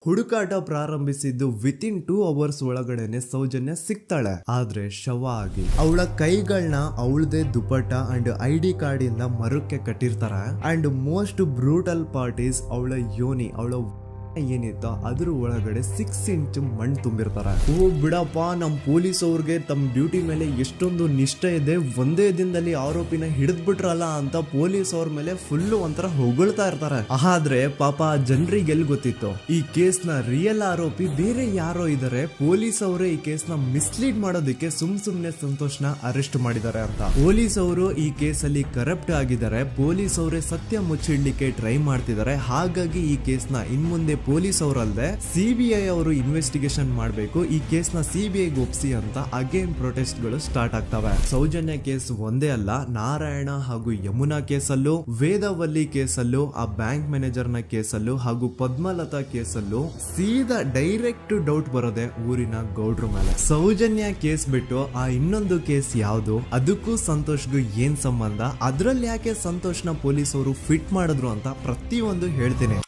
ಹುಡುಕಾಟ ಪ್ರಾರಂಭಿಸಿದ್ದು within 2 hours ಒಳಗಡೆನೆ ಸೌಜನ್ಯ ಸಿಗ್ತಾಳೆ. ಆದ್ರೆ ಶವ ಆಗಿ ಅವಳ ಕೈಗಳನ್ನ ಅವಳದೇ ದುಪಟ್ಟ ಅಂಡ್ ID ಕಾರ್ಡ್ ಇಂದ ಮರಕ್ಕೆ ಕಟ್ಟಿರ್ತಾರೆ. And most brutal part is ಅವಳ ಯೋನಿ, ಅವಳ ಏನಿತ್ತು ಅದ್ರ ಒಳಗಡೆ 6 ಇಂಚ್ ಮಣ್ಣು ತುಂಬಿರ್ತಾರೆ. ಓ ಬಿಡಪ್ಪ, ನಮ್ ಪೊಲೀಸ್ ಅವ್ರಿಗೆ ತಮ್ಮ ಡ್ಯೂಟಿ ಮೇಲೆ ಎಷ್ಟೊಂದು ನಿಷ್ಠೆ ಇದೆ, ಒಂದೇ ದಿನದಲ್ಲಿ ಆರೋಪಿನ ಹಿಡಿದ್ಬಿಟ್ರಲ್ಲ ಅಂತ ಪೊಲೀಸ್ ಅವ್ರ ಮೇಲೆ ಫುಲ್ ಒಂಥರ ಹೊಗಳ್ತಾ ಇರ್ತಾರೆ. ಆದ್ರೆ ಪಾಪ ಜನರಿಗೆ ಎಲ್ಲಿ ಗೊತ್ತಿತ್ತು ಈ ಕೇಸ್ ನ ರಿಯಲ್ ಆರೋಪಿ ಬೇರೆ ಯಾರೋ ಇದಾರೆ, ಪೊಲೀಸ್ ಅವರೇ ಈ ಕೇಸ್ ನ ಮಿಸ್ಲೀಡ್ ಮಾಡೋದಕ್ಕೆ ಸುಮ್ನೆ ಸಂತೋಷ್ನ ಅರೆಸ್ಟ್ ಮಾಡಿದ್ದಾರೆ ಅಂತ. ಪೊಲೀಸ್ ಅವರು ಈ ಕೇಸ್ ಅಲ್ಲಿ ಕರಪ್ಟ್ ಆಗಿದ್ದಾರೆ, ಪೊಲೀಸ್ ಅವರೇ ಸತ್ಯ ಮುಚ್ಚಿಡ್ಲಿಕ್ಕೆ ಟ್ರೈ ಮಾಡ್ತಿದ್ದಾರೆ. ಹಾಗಾಗಿ ಈ ಕೇಸ್ ನ ಇನ್ಮುಂದೆ ಪೊಲೀಸ್ ಅವರಲ್ಲದೆ CBI ಅವರು ಇನ್ವೆಸ್ಟಿಗೇಷನ್ ಮಾಡಬೇಕು, ಈ ಕೇಸ್ ನ CBI ಒಪ್ಸಿ ಅಂತ ಅಗೇನ್ ಪ್ರೊಟೆಸ್ಟ್ ಗಳು ಸ್ಟಾರ್ಟ್ ಆಗ್ತವೆ. ಸೌಜನ್ಯ ಕೇಸ್ ಒಂದೇ ಅಲ್ಲ, ನಾರಾಯಣ ಹಾಗೂ ಯಮುನಾ ಕೇಸಲ್ಲೂ, ವೇದವಲ್ಲಿ ಕೇಸಲ್ಲೂ, ಆ ಬ್ಯಾಂಕ್ ಮ್ಯಾನೇಜರ್ ನ ಕೇಸಲ್ಲೂ ಹಾಗೂ ಪದ್ಮಲತಾ ಕೇಸಲ್ಲೂ ಸೀದಾ ಡೈರೆಕ್ಟ್ ಡೌಟ್ ಬರೋದೆ ಊರಿನ ಗೌಡ್ರ ಮೇಲೆ. ಸೌಜನ್ಯ ಕೇಸ್ ಬಿಟ್ಟು ಆ ಇನ್ನೊಂದು ಕೇಸ್ ಯಾವುದು, ಅದಕ್ಕೂ ಸಂತೋಷ್ಗೂ ಏನ್ ಸಂಬಂಧ, ಅದ್ರಲ್ಲಿ ಯಾಕೆ ಸಂತೋಷ್ನ ಪೊಲೀಸ್ ಅವರು ಫಿಟ್ ಮಾಡಿದ್ರು ಅಂತ ಪ್ರತಿಯೊಂದು ಹೇಳ್ತೀನಿ.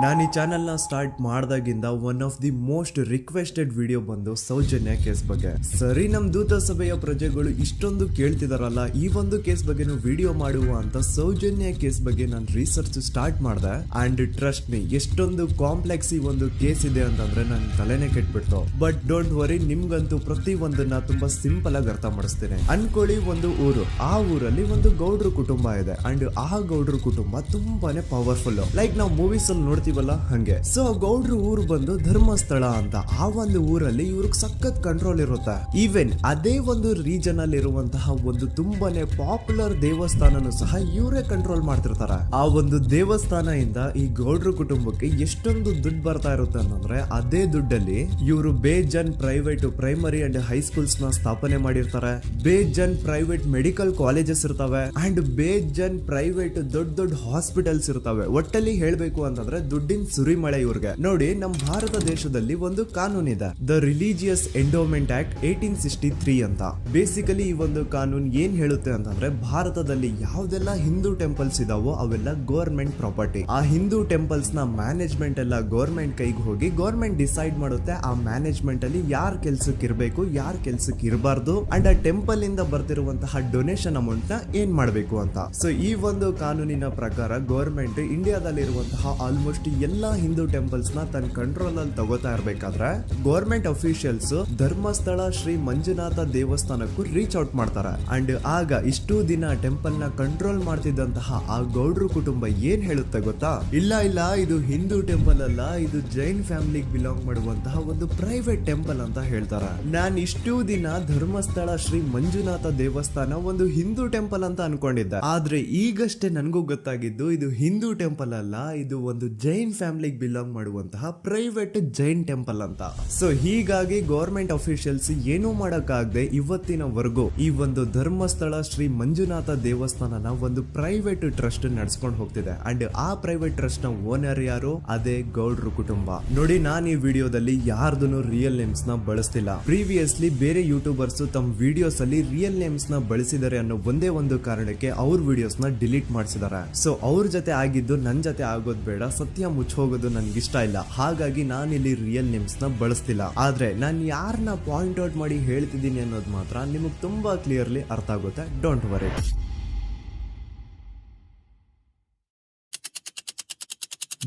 ನಾನು ಈ ಚಾನೆಲ್ ನ ಸ್ಟಾರ್ಟ್ ಮಾಡ್ದಾಗಿಂದ one of the most requested video ಬಂದು ಸೌಜನ್ಯ ಕೇಸ್ ಬಗ್ಗೆ. ಸರಿ, ನಮ್ ದೂತ ಸಭೆಯ ಪ್ರಜೆಗಳು ಇಷ್ಟೊಂದು ಕೇಳ್ತಿದಾರಲ್ಲ, ಈ ಒಂದು ಕೇಸ್ ಬಗ್ಗೆ ವಿಡಿಯೋ ಮಾಡುವ ಅಂತ ಸೌಜನ್ಯ ಕೇಸ್ ಬಗ್ಗೆ ನಾನು ರಿಸರ್ಚ್ ಸ್ಟಾರ್ಟ್ ಮಾಡಿದೆ. ಅಂಡ್ ಟ್ರಸ್ಟ್ ಮೀ, ಎಷ್ಟೊಂದು ಕಾಂಪ್ಲೆಕ್ಸ್ ಈ ಒಂದು ಕೇಸ್ ಇದೆ ಅಂತಂದ್ರೆ ನನ್ ತಲೆನೇ ಕೆಟ್ಬಿಡ್ತು. ಬಟ್ ಡೋಂಟ್ ವರಿ, ನಿಮ್ಗಂತೂ ಪ್ರತಿ ಒಂದನ್ನ ತುಂಬಾ ಸಿಂಪಲ್ ಆಗಿ ಅರ್ಥ ಮಾಡಿಸ್ತೇನೆ. ಅನ್ಕೊಳ್ಳಿ, ಒಂದು ಊರು, ಆ ಊರಲ್ಲಿ ಒಂದು ಗೌಡ್ರ ಕುಟುಂಬ ಇದೆ. ಅಂಡ್ ಆ ಗೌಡ್ರ ಕುಟುಂಬ ತುಂಬಾನೇ ಪವರ್ಫುಲ್, ಲೈಕ್ ನಾವು ಮೂವೀಸ್ ಅಲ್ಲಿ ನೋಡ್ತೀವಲ್ಲ ಹಂಗೆ. ಸೊ ಗೌಡ್ರ ಊರು ಬಂದು ಧರ್ಮಸ್ಥಳ ಅಂತ. ಆ ಒಂದು ಊರಲ್ಲಿ ಇವ್ರಿಗೆ ಸಖತ್ ಕಂಟ್ರೋಲ್ ಇರುತ್ತೆ. ಈವನ್ ಅದೇ ಒಂದು ರೀಜನ್ ಅಲ್ಲಿ ಇರುವಂತಹ ಒಂದು ತುಂಬಾನೇ ಪಾಪ್ಯುಲರ್ ದೇವಸ್ಥಾನನು ಸಹ ಇವರೇ ಕಂಟ್ರೋಲ್ ಮಾಡ್ತಿರ್ತಾರೆ. ಆ ಒಂದು ದೇವಸ್ಥಾನ ಇಂದ ಈ ಗೌಡ್ರ ಕುಟುಂಬಕ್ಕೆ ಎಷ್ಟೊಂದು ದುಡ್ಡು ಬರ್ತಾ ಇರುತ್ತೆ ಅಂತಂದ್ರೆ, ಅದೇ ದುಡ್ಡಲ್ಲಿ ಇವರು ಬೇಜನ್ ಪ್ರೈವೇಟ್ ಪ್ರೈಮರಿ ಅಂಡ್ ಹೈಸ್ಕೂಲ್ಸ್ ನ ಸ್ಥಾಪನೆ ಮಾಡಿರ್ತಾರೆ, ಬೇಜನ್ ಪ್ರೈವೇಟ್ ಮೆಡಿಕಲ್ ಕಾಲೇಜಸ್ ಇರ್ತವೆ, ಅಂಡ್ ಬೇಜನ್ ಪ್ರೈವೇಟ್ ದೊಡ್ಡ ಹಾಸ್ಪಿಟಲ್ಸ್ ಇರ್ತವೆ. ಒಟ್ಟಲ್ಲಿ ಹೇಳ್ಬೇಕು ಅಂತಂದ್ರೆ ದುಡ್ಡಿನ ಸುರಿಮಳೆ ಇವ್ರಿಗೆ. ನೋಡಿ, ನಮ್ಮ ಭಾರತ ದೇಶದಲ್ಲಿ ಒಂದು ಕಾನೂನಿದೆ, ದ ರಿಲಿಜಿಯಸ್ ಎಂಡೋಮೆಂಟ್ ಆಕ್ಟ್ 1863 ಅಂತ. ಬೇಸಿಕಲಿ ಈ ಒಂದು ಕಾನೂನು ಏನ್ ಹೇಳುತ್ತೆ ಅಂತಂದ್ರೆ, ಭಾರತದಲ್ಲಿ ಯಾವ್ದೆಲ್ಲ ಹಿಂದೂ ಟೆಂಪಲ್ಸ್ ಇದಾವೋ ಅವೆಲ್ಲ ಗವರ್ಮೆಂಟ್ ಪ್ರಾಪರ್ಟಿ. ಆ ಹಿಂದೂ ಟೆಂಪಲ್ಸ್ ನ ಮ್ಯಾನೇಜ್ಮೆಂಟ್ ಎಲ್ಲ ಗವರ್ಮೆಂಟ್ ಕೈಗೆ ಹೋಗಿ ಗವರ್ಮೆಂಟ್ ಡಿಸೈಡ್ ಮಾಡುತ್ತೆ ಆ ಮ್ಯಾನೇಜ್ಮೆಂಟ್ ಅಲ್ಲಿ ಯಾರ್ ಕೆಲ್ಸಕ್ಕೆ ಇರಬೇಕು, ಯಾರ್ ಕೆಲ್ಸಕ್ಕೆ ಇರಬಾರ್ದು, ಅಂಡ್ ಆ ಟೆಂಪಲ್ ಇಂದ ಬರ್ತಿರುವಂತಹ ಡೊನೇಷನ್ ಅಮೌಂಟ್ ನ ಏನ್ ಮಾಡಬೇಕು ಅಂತ. ಸೊ ಈ ಒಂದು ಕಾನೂನಿನ ಪ್ರಕಾರ ಗವರ್ಮೆಂಟ್ ಇಂಡಿಯಾದಲ್ಲಿ ಇರುವಂತಹ ಆಲ್ಮೋಸ್ಟ್ ಎಲ್ಲಾ ಹಿಂದೂ ಟೆಂಪಲ್ಸ್ ನ ತನ್ನ ಕಂಟ್ರೋಲ್ ಅಲ್ಲಿ ತಗೋತಾ ಇರ್ಬೇಕಾದ್ರೆ ಗವರ್ಮೆಂಟ್ ಅಫಿಷಿಯಲ್ಸ್ ಧರ್ಮಸ್ಥಳ ಶ್ರೀ ಮಂಜುನಾಥ ದೇವಸ್ಥಾನಕ್ಕೂ ರೀಚ್ ಔಟ್ ಮಾಡ್ತಾರೆ. ಅಂಡ್ ಆಗ ಇಷ್ಟು ದಿನ ಟೆಂಪಲ್ ನ ಕಂಟ್ರೋಲ್ ಮಾಡ್ತಿದ್ದಂತಹ ಆ ಗೌಡ್ರ ಕುಟುಂಬ ಏನ್ ಹೇಳುತ್ತೆ ಗೊತ್ತಾ, ಇಲ್ಲ ಇದು ಹಿಂದೂ ಟೆಂಪಲ್ ಅಲ್ಲ, ಇದು ಜೈನ್ ಫ್ಯಾಮಿಲಿಗೆ ಬಿಲಾಂಗ್ ಮಾಡುವಂತಹ ಒಂದು ಪ್ರೈವೇಟ್ ಟೆಂಪಲ್ ಅಂತ ಹೇಳ್ತಾರೆ. ನಾನು ಇಷ್ಟು ದಿನ ಧರ್ಮಸ್ಥಳ ಶ್ರೀ ಮಂಜುನಾಥ ದೇವಸ್ಥಾನ ಒಂದು ಹಿಂದೂ ಟೆಂಪಲ್ ಅಂತ ಅನ್ಕೊಂಡಿದ್ದೆ. ಆದ್ರೆ ಈಗಷ್ಟೇ ನನಗೂ ಗೊತ್ತಾಗಿದ್ದು ಇದು ಹಿಂದೂ ಟೆಂಪಲ್ ಅಲ್ಲ, ಇದು ಒಂದು ಜೈನ್ ಫ್ಯಾಮಿಲಿಗೆ ಬಿಲಾಂಗ್ ಮಾಡುವಂತಹ ಪ್ರೈವೇಟ್ ಜೈನ್ ಟೆಂಪಲ್ ಅಂತ. ಸೊ ಹೀಗಾಗಿ ಗವರ್ಮೆಂಟ್ ಅಫಿಷಿಯಲ್ಸ್ ಏನೂ ಮಾಡಕ್ಕಾಗದೆ ಇವತ್ತಿನವರೆಗೂ ಈ ಒಂದು ಧರ್ಮಸ್ಥಳ ಶ್ರೀ ಮಂಜುನಾಥ ದೇವಸ್ಥಾನನ ಒಂದು ಪ್ರೈವೇಟ್ ಟ್ರಸ್ಟ್ ನಡೆಸ್ಕೊಂಡು ಹೋಗ್ತಿದೆ. ಅಂಡ್ ಆ ಪ್ರೈವೇಟ್ ಟ್ರಸ್ಟ್ ನ ಓನರ್ ಯಾರು, ಅದೇ ಗೌಡ್ರ ಕುಟುಂಬ. ನೋಡಿ, ನಾನು ಈ ವಿಡಿಯೋದಲ್ಲಿ ಯಾರ್ದನ್ನು ರಿಯಲ್ ನೇಮ್ಸ್ ನ ಬಳಸ್ತಿಲ್ಲ. ಪ್ರೀವಿಯಸ್ಲಿ ಬೇರೆ ಯೂಟ್ಯೂಬರ್ಸ್ ತಮ್ಮ ವಿಡಿಯೋಸ್ ಅಲ್ಲಿ ರಿಯಲ್ ನೇಮ್ಸ್ ನ ಬಳಸಿದ್ದಾರೆ ಅನ್ನೋ ಒಂದೇ ಒಂದು ಕಾರಣಕ್ಕೆ ಅವ್ರ ವಿಡಿಯೋಸ್ ನ ಡಿಲೀಟ್ ಮಾಡಿಸಿದ್ದಾರೆ. ಸೊ ಅವ್ರ ಜೊತೆ ಆಗಿದ್ದು ನನ್ ಜೊತೆ ಆಗೋದ್ ಬೇಡ, ಸತ್ಯ ಮುಚ್ಚೋಗೋದು ನನ್ಗೆ ಇಷ್ಟ ಇಲ್ಲ. ಹಾಗಾಗಿ ನಾನು ಇಲ್ಲಿ ರಿಯಲ್ ನೇಮ್ಸ್ ನ ಬಳಸ್ತಿಲ್ಲ. ಆದ್ರೆ ನಾನು ಯಾರನ್ನ ಪಾಯಿಂಟ್ ಔಟ್ ಮಾಡಿ ಹೇಳ್ತಿದ್ದೀನಿ ಅನ್ನೋದು ಮಾತ್ರ ನಿಮಗೆ ತುಂಬಾ ಕ್ಲಿಯರ್ಲಿ ಅರ್ಥ ಆಗುತ್ತೆ. Don't worry.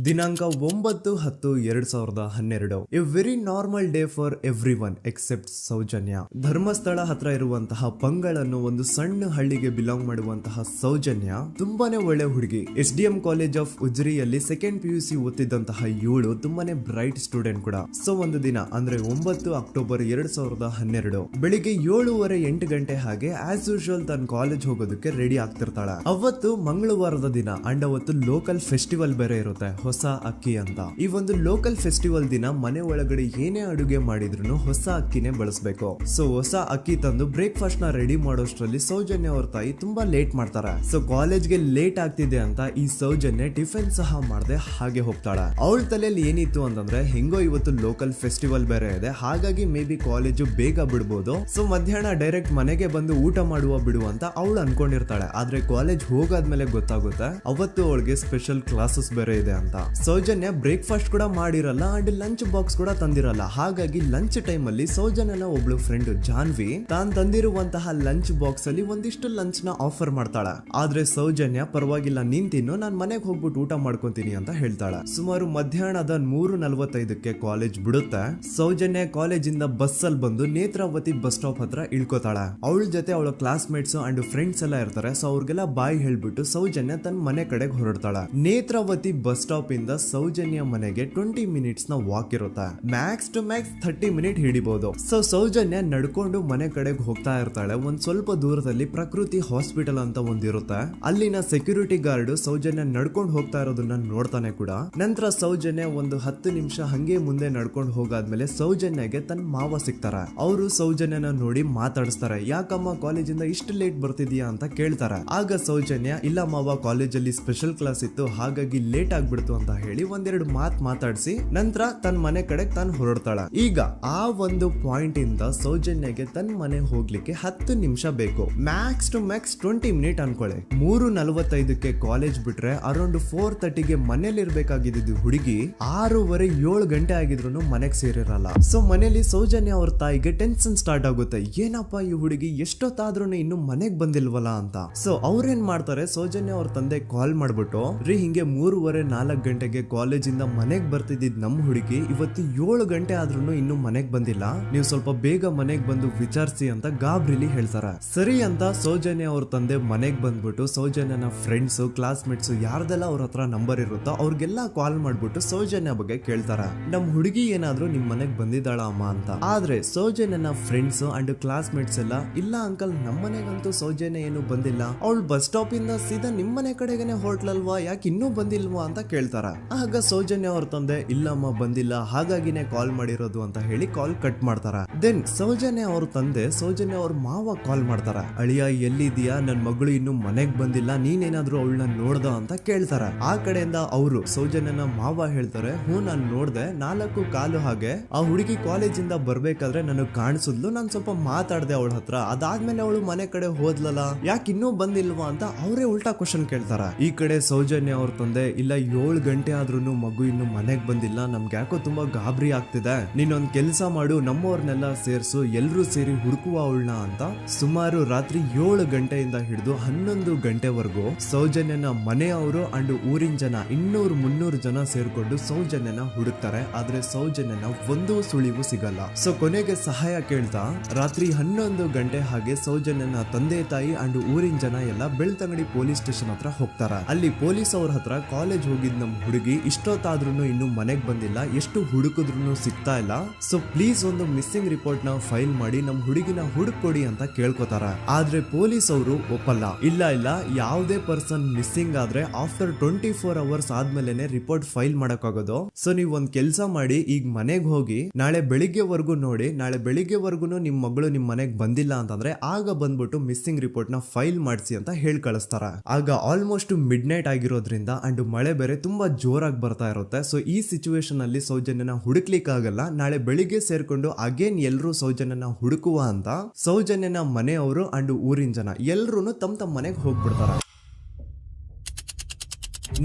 ದಿನಾಂಕ 9/10/2012. A very normal day for everyone except Soujanya. Dharmasthala ಹತ್ರ ಇರುವಂತಹ ಪಂಗಳ್ ಅನ್ನೋ ಒಂದು ಸಣ್ಣ ಹಳ್ಳಿಗೆ ಬಿಲಾಂಗ್ ಮಾಡುವಂತಹ ಸೌಜನ್ಯ ತುಂಬಾನೇ ಒಳ್ಳೆ ಹುಡುಗಿ. SDM ಕಾಲೇಜ್ ಆಫ್ ಉಜ್ರಿಯಲ್ಲಿ 2nd PUC ಓದ್ತಿದ್ದಂತಹ ಇವಳು ತುಂಬಾನೇ ಬ್ರೈಟ್ ಸ್ಟೂಡೆಂಟ್ ಕೂಡ. ಸೊ ಒಂದು ದಿನ ಅಂದ್ರೆ 9 ಅಕ್ಟೋಬರ್ 2012 ಬೆಳಿಗ್ಗೆ 7:30-8 ಗಂಟೆ ಹಾಗೆ ಆಸ್ ಯೂಶುವಲ್ ತನ್ನ ಕಾಲೇಜ್ ಹೋಗೋದಕ್ಕೆ ರೆಡಿ ಆಗ್ತಿರ್ತಾಳೆ. ಅವತ್ತು ಮಂಗಳವಾರದ ದಿನ ಅಂಡ್ ಅವತ್ತು ಲೋಕಲ್ ಫೆಸ್ಟಿವಲ್ ಬೇರೆ ಇರುತ್ತೆ, ಹೊಸ ಅಕ್ಕಿ ಅಂತ. ಈ ಒಂದು ಲೋಕಲ್ ಫೆಸ್ಟಿವಲ್ ದಿನ ಮನೆ ಒಳಗಡೆ ಏನೇ ಅಡುಗೆ ಮಾಡಿದ್ರು ಹೊಸ ಅಕ್ಕಿನೇ ಬಳಸಬೇಕು. ಸೊ ಹೊಸ ಅಕ್ಕಿ ತಂದು ಬ್ರೇಕ್ಫಾಸ್ಟ್ ನ ರೆಡಿ ಮಾಡೋಷ್ಟ್ರಲ್ಲಿ ಸೌಜನ್ಯ ಅವ್ರ ತಾಯಿ ತುಂಬಾ ಲೇಟ್ ಮಾಡ್ತಾರೆ. ಸೊ ಕಾಲೇಜ್ಗೆ ಲೇಟ್ ಆಗ್ತಿದೆ ಅಂತ ಈ ಸೌಜನ್ಯ ಟಿಫಿನ್ ಸಹ ಮಾಡದೆ ಹಾಗೆ ಹೋಗ್ತಾಳೆ. ಅವಳ ತಲೆಯಲ್ಲಿ ಏನಿತ್ತು ಅಂತಂದ್ರೆ, ಹೆಂಗೋ ಇವತ್ತು ಲೋಕಲ್ ಫೆಸ್ಟಿವಲ್ ಬೇರೆ ಇದೆ, ಹಾಗಾಗಿ ಮೇ ಬಿ ಕಾಲೇಜು ಬೇಗ ಬಿಡ್ಬೋದು, ಸೊ ಮಧ್ಯಾಹ್ನ ಡೈರೆಕ್ಟ್ ಮನೆಗೆ ಬಂದು ಊಟ ಮಾಡುವ ಬಿಡು ಅಂತ ಅವಳು ಅನ್ಕೊಂಡಿರ್ತಾಳೆ. ಆದ್ರೆ ಕಾಲೇಜ್ ಹೋಗಾದ್ಮೇಲೆ ಗೊತ್ತಾಗುತ್ತೆ ಅವತ್ತು ಅವಳಿಗೆ ಸ್ಪೆಷಲ್ ಕ್ಲಾಸಸ್ ಬೇರೆ ಇದೆ ಅಂತ. ಸೌಜನ್ಯ ಬ್ರೇಕ್ಫಾಸ್ಟ್ ಕೂಡ ಮಾಡಿರಲ್ಲ ಅಂಡ್ ಲಂಚ್ ಬಾಕ್ಸ್ ಕೂಡ ತಂದಿರಲ್ಲ. ಹಾಗಾಗಿ ಲಂಚ್ ಟೈಮ್ ಅಲ್ಲಿ ಸೌಜನ್ಯನ ಒಬ್ಳು ಫ್ರೆಂಡ್ ಜಾನ್ವಿ ತಾನ್ ತಂದಿರುವಂತಹ ಲಂಚ್ ಬಾಕ್ಸ್ ಅಲ್ಲಿ ಒಂದಿಷ್ಟು ಲಂಚ್ ನ ಆಫರ್ ಮಾಡ್ತಾಳ. ಆದ್ರೆ ಸೌಜನ್ಯ ಪರವಾಗಿಲ್ಲ ನೀನ್ ತಿನ್ನು, ನಾನ್ ಮನೆಗೆ ಹೋಗ್ಬಿಟ್ಟು ಊಟ ಮಾಡ್ಕೊಂತೀನಿ ಅಂತ ಹೇಳ್ತಾಳ. ಸುಮಾರು ಮಧ್ಯಾಹ್ನದ 3:45ಕ್ಕೆ ಕಾಲೇಜ್ ಬಿಡುತ್ತೆ. ಸೌಜನ್ಯ ಕಾಲೇಜ್ ಇಂದ ಬಸ್ ಅಲ್ಲಿ ಬಂದು ನೇತ್ರಾವತಿ ಬಸ್ ಸ್ಟಾಪ್ ಹತ್ರ ಇಳ್ಕೋತಾಳ. ಅವಳ ಜೊತೆ ಅವಳ ಕ್ಲಾಸ್ ಮೇಟ್ಸ್ ಅಂಡ್ ಫ್ರೆಂಡ್ಸ್ ಎಲ್ಲ ಇರ್ತಾರೆ. ಸೊ ಅವ್ರಿಗೆಲ್ಲ ಬಾಯ್ ಹೇಳ್ಬಿಟ್ಟು ಸೌಜನ್ಯ ತನ್ನ ಮನೆ ಕಡೆಗೆ ಹೊರಡ್ತಾಳ. ನೇತ್ರಾವತಿ ಬಸ್ ಸ್ಟಾಪ್ ಇಂದ ಸೌಜನ್ಯ ಮನೆಗೆ 20 ಮಿನಿಟ್ಸ್ ನ ವಾಕ್ ಇರುತ್ತೆ. ಮ್ಯಾಕ್ಸ್ ಟು ಮ್ಯಾಕ್ಸ್ 30 ಮಿನಿಟ್ ಹಿಡಿಬಹುದು. ಸೊ ಸೌಜನ್ಯ ನಡ್ಕೊಂಡು ಮನೆ ಕಡೆಗೆ ಹೋಗ್ತಾ ಇರ್ತಾಳೆ. ಒಂದ್ ಸ್ವಲ್ಪ ದೂರದಲ್ಲಿ ಪ್ರಕೃತಿ ಹಾಸ್ಪಿಟಲ್ ಅಂತ ಒಂದಿರುತ್ತೆ. ಅಲ್ಲಿನ ಸೆಕ್ಯೂರಿಟಿ ಗಾರ್ಡ್ ಸೌಜನ್ಯ ನಡ್ಕೊಂಡು ಹೋಗ್ತಾ ಇರೋದನ್ನ ನೋಡ್ತಾನೆ ಕೂಡ. ನಂತರ ಸೌಜನ್ಯ ಒಂದು 10 ನಿಮಿಷ ಹಂಗೆ ಮುಂದೆ ನಡ್ಕೊಂಡು ಹೋಗಾದ್ಮೇಲೆ ಸೌಜನ್ಯಗೆ ತನ್ನ ಮಾವ ಸಿಗ್ತಾರ. ಅವರು ಸೌಜನ್ಯನ ನೋಡಿ ಮಾತಾಡಿಸ್ತಾರೆ. ಯಾಕಮ್ಮ ಕಾಲೇಜಿಂದ ಇಷ್ಟು ಲೇಟ್ ಬರ್ತಿದ್ಯಾ ಅಂತ ಕೇಳ್ತಾರೆ. ಆಗ ಸೌಜನ್ಯ ಇಲ್ಲ ಮಾವ, ಕಾಲೇಜಲ್ಲಿ ಸ್ಪೆಷಲ್ ಕ್ಲಾಸ್ ಇತ್ತು ಹಾಗಾಗಿ ಲೇಟ್ ಆಗ್ಬಿಡ್ತು ಅಂತ ಹೇಳಿ ಒಂದೆರಡು ಮಾತಾಡಿಸಿ ನಂತರ ತನ್ನ ಮನೆ ಕಡೆ ತಾನು ಹೊರಡ್ತಾಳ. ಈಗ ಆ ಒಂದು ಪಾಯಿಂಟ್ ಇಂದ ಸೌಜನ್ಯಗೆ ತನ್ನ ಮನೆ ಹೋಗ್ಲಿಕ್ಕೆ 10 ನಿಮಿಷ ಬೇಕು. ಮ್ಯಾಕ್ಸ್ ಟು ಮ್ಯಾಕ್ಸ್ 20 ಮಿನಿಟ್ ಅನ್ಕೊಳ್ಳಿ. 3:45ಕ್ಕೆ ಕಾಲೇಜ್ ಬಿಟ್ರೆ ಅರೌಂಡ್ 4:30ಗೆ ಮನೇಲಿ ಇರ್ಬೇಕಾಗಿದ್ದು ಹುಡುಗಿ 6:15 ಗಂಟೆ ಆಗಿದ್ರು ಮನೆಗೆ ಸೇರಿರಲ್ಲ. ಸೊ ಮನೇಲಿ ಸೌಜನ್ಯ ಅವ್ರ ತಾಯಿಗೆ ಟೆನ್ಷನ್ ಸ್ಟಾರ್ಟ್ ಆಗುತ್ತೆ. ಏನಪ್ಪಾ ಈ ಹುಡುಗಿ ಎಷ್ಟೊತ್ತಾದ್ರೂ ಇನ್ನು ಮನೆಗ್ ಬಂದಿಲ್ವಲ್ಲ ಅಂತ. ಸೊ ಅವ್ರೇನ್ ಮಾಡ್ತಾರೆ, ಸೌಜನ್ಯ ಅವ್ರ ತಂದೆ ಕಾಲ್ ಮಾಡ್ಬಿಟ್ಟು ರೀ ಹಿಂಗೆ 3:30-4 ಗಂಟೆಗೆ ಕಾಲೇಜ್ ಇಂದ ಮನೆಗ್ ಬರ್ತಿದ್ದಿದ್ ನಮ್ ಹುಡುಗಿ ಇವತ್ತು 7 ಗಂಟೆ ಆದ್ರೂ ಇನ್ನು ಮನೆಗ್ ಬಂದಿಲ್ಲ, ನೀವು ಸ್ವಲ್ಪ ಬೇಗ ಮನೆಗ್ ಬಂದು ವಿಚಾರಿಸಿ ಅಂತ ಗಾಬ್ರಿಲಿ ಹೇಳ್ತಾರ. ಸರಿ ಅಂತ ಸೌಜನ್ಯ ಅವ್ರ ತಂದೆ ಮನೆಗ್ ಬಂದ್ಬಿಟ್ಟು ಸೌಜನ್ಯನ ಫ್ರೆಂಡ್ಸ್ ಕ್ಲಾಸ್ ಮೇಟ್ಸ್ ಯಾರ್ದೆಲ್ಲ ಅವ್ರ ಹತ್ರ ನಂಬರ್ ಇರುತ್ತೋ ಅವ್ರಿಗೆಲ್ಲ ಕಾಲ್ ಮಾಡ್ಬಿಟ್ಟು ಸೌಜನ್ಯ ಬಗ್ಗೆ ಕೇಳ್ತಾರ. ನಮ್ ಹುಡುಗಿ ಏನಾದ್ರೂ ನಿಮ್ ಮನೆಗ್ ಬಂದಿದ್ದಾಳ ಅಮ್ಮ ಅಂತ. ಆದ್ರೆ ಸೌಜನ್ಯನ ಫ್ರೆಂಡ್ಸ್ ಅಂಡ್ ಕ್ಲಾಸ್ ಮೇಟ್ಸ್ ಎಲ್ಲ ಇಲ್ಲ ಅಂಕಲ್ ನಮ್ ಮನೆಗಂತೂ ಸೌಜನ್ಯ ಏನು ಬಂದಿಲ್ಲ, ಅವಳು ಬಸ್ ಸ್ಟಾಪ್ ಇಂದ ಸೀದಾ ನಿಮ್ ಮನೆ ಕಡೆಗೇನೆ ಹೊರಟ್ಲಲ್ವಾ, ಯಾಕೆ ಇನ್ನೂ ಬಂದಿಲ್ವಾ ಅಂತ ಕೇಳ್ತಾರ. ಆಗ ಸೌಜನ್ಯ ಅವ್ರ ತಂದೆ ಇಲ್ಲಮ್ಮ ಬಂದಿಲ್ಲ ಹಾಗಾಗಿನೇ ಕಾಲ್ ಮಾಡಿರೋದು ಅಂತ ಹೇಳಿ ಕಾಲ್ ಕಟ್ ಮಾಡ್ತಾರ. ದೆನ್ ಸೌಜನ್ಯ ಅವ್ರ ತಂದೆ ಸೌಜನ್ಯ ಅವ್ರ ಮಾವ ಕಾಲ್ ಮಾಡ್ತಾರ. ಅಳಿಯ ಎಲ್ಲಿದ್ಯಾ, ನನ್ ಮಗಳು ಇನ್ನು ಮನೆಗ್ ಬಂದಿಲ್ಲ, ನೀನೇನಾದ್ರೂ ಅವಳನ್ನ ನೋಡ್ದ ಅಂತ ಕೇಳ್ತಾರ. ಆ ಕಡೆಯಿಂದ ಅವರು ಸೌಜನ್ಯನ ಮಾವ ಹೇಳ್ತಾರೆ, ಹ್ಞೂ ನಾನ್ ನೋಡ್ದೆ, 4 ಕಾಲು ಹಾಗೆ ಆ ಹುಡುಗಿ ಕಾಲೇಜ್ ಇಂದ ಬರ್ಬೇಕಾದ್ರೆ ನನಗ್ ಕಾಣಿಸಿದ್ಲು, ನಾನ್ ಸ್ವಲ್ಪ ಮಾತಾಡ್ದೆ ಅವಳ ಹತ್ರ, ಅದಾದ್ಮೇಲೆ ಅವಳು ಮನೆ ಕಡೆ ಹೋದ್ಲಲ್ಲ, ಯಾಕೆ ಇನ್ನೂ ಬಂದಿಲ್ವಾ ಅಂತ ಅವರೇ ಉಲ್ಟಾ ಕ್ವಶನ್ ಕೇಳ್ತಾರ. ಈ ಕಡೆ ಸೌಜನ್ಯ ಅವ್ರ ತಂದೆ ಇಲ್ಲ 7 ಗಂಟೆ ಆದ್ರೂ ಮಗು ಇನ್ನು ಮನೆಗ್ ಬಂದಿಲ್ಲ, ನಮ್ಗೆ ಯಾಕೋ ತುಂಬಾ ಗಾಬರಿ ಆಗ್ತಿದೆ, ನೀನೊಂದ್ ಕೆಲ್ಸ ಮಾಡು ನಮ್ಮವ್ರನ್ನೆಲ್ಲ ಸೇರ್ಸು ಎಲ್ರೂ ಸೇರಿ ಹುಡುಕುವ ಅವಳನ್ನ ಅಂತ ಸುಮಾರು ರಾತ್ರಿ 7 ಗಂಟೆಯಿಂದ ಹಿಡಿದು 11 ಗಂಟೆವರೆಗೂ ಸೌಜನ್ಯನ ಮನೆಯವರು ಅಂಡ್ ಊರಿನ ಜನ 200-300 ಜನ ಸೇರ್ಕೊಂಡು ಸೌಜನ್ಯನ ಹುಡುಕ್ತಾರೆ. ಆದ್ರೆ ಸೌಜನ್ಯನ ಒಂದು ಸುಳಿವು ಸಿಗಲ್ಲ. ಸೊ ಕೊನೆಗೆ ಸಹಾಯ ಕೇಳ್ತಾ ರಾತ್ರಿ 11 ಗಂಟೆ ಹಾಗೆ ಸೌಜನ್ಯನ ತಂದೆ ತಾಯಿ ಅಂಡ್ ಊರಿನ ಜನ ಎಲ್ಲ ಬೆಳ್ತಂಗಡಿ ಪೊಲೀಸ್ ಸ್ಟೇಷನ್ ಹತ್ರ ಹೋಗ್ತಾರ. ಅಲ್ಲಿ ಪೊಲೀಸ್ ಅವ್ರ ಹತ್ರ ಕಾಲೇಜ್ ಹೋಗಿದ್ ನಮ್ ಹುಡುಗಿ ಇಷ್ಟೊತ್ತಾದ್ರೂ ಇನ್ನು ಮನೆಗ್ ಬಂದಿಲ್ಲ, ಎಷ್ಟು ಹುಡುಕಿದ್ರು ಸಿಗ್ತಾ ಇಲ್ಲ, ಸೊ ಪ್ಲೀಸ್ ಒಂದು ಮಿಸ್ಸಿಂಗ್ ರಿಪೋರ್ಟ್ ನ ಫೈಲ್ ಮಾಡಿ ನಮ್ ಹುಡುಗಿನ ಹುಡುಕೊಡಿ ಅಂತ ಕೇಳ್ಕೊತಾರ. ಆದ್ರೆ ಪೊಲೀಸ್ ಅವರು ಒಪ್ಪಲ್ಲ. ಇಲ್ಲ ಯಾವುದೇ ಪರ್ಸನ್ ಮಿಸ್ಸಿಂಗ್ ಆದ್ರೆ ಆಫ್ಟರ್ 24 ಅವರ್ಸ್ ಆದ್ಮೇಲೆ ರಿಪೋರ್ಟ್ ಫೈಲ್ ಮಾಡಕ್ಕಾಗೋದು. ಸೊ ನೀವ್ ಒಂದ್ ಕೆಲ್ಸ ಮಾಡಿ, ಈಗ ಮನೆಗ್ ಹೋಗಿ ನಾಳೆ ಬೆಳಿಗ್ಗೆವರೆಗೂ ನೋಡಿ, ನಾಳೆ ಬೆಳಿಗ್ಗೆವರೆಗೂ ನಿಮ್ ಮಗಳು ನಿಮ್ ಮನೆಗ್ ಬಂದಿಲ್ಲ ಅಂತಂದ್ರೆ ಆಗ ಬಂದ್ಬಿಟ್ಟು ಮಿಸ್ಸಿಂಗ್ ರಿಪೋರ್ಟ್ ನ ಫೈಲ್ ಮಾಡಿಸಿ ಅಂತ ಹೇಳಿ ಕಳಿಸ್ತಾರ. ಆಗ ಆಲ್ಮೋಸ್ಟ್ ಮಿಡ್ ನೈಟ್ ಆಗಿರೋದ್ರಿಂದ ಅಂಡ್ ಮಳೆ ಬೇರೆ ತುಂಬಾ ಜೋರಾಗಿ ಬರ್ತಾ ಇರುತ್ತೆ. ಸೊ ಈ ಸಿಚುವೇಶನ್ ಅಲ್ಲಿ ಸೌಜನ್ಯನ ಹುಡುಕ್ಲಿಕ್ಕೆ ಆಗಲ್ಲ. ನಾಳೆ ಬೆಳಿಗ್ಗೆ ಸೇರ್ಕೊಂಡು ಅಗೇನ್ ಎಲ್ರು ಸೌಜನ್ಯನ ಹುಡುಕುವ ಅಂತ ಸೌಜನ್ಯನ ಮನೆಯವರು ಅಂಡ್ ಊರಿನ ಜನ ಎಲ್ರು ತಮ್ಮ ಮನೆಗೆ ಹೋಗ್ಬಿಡ್ತಾರ.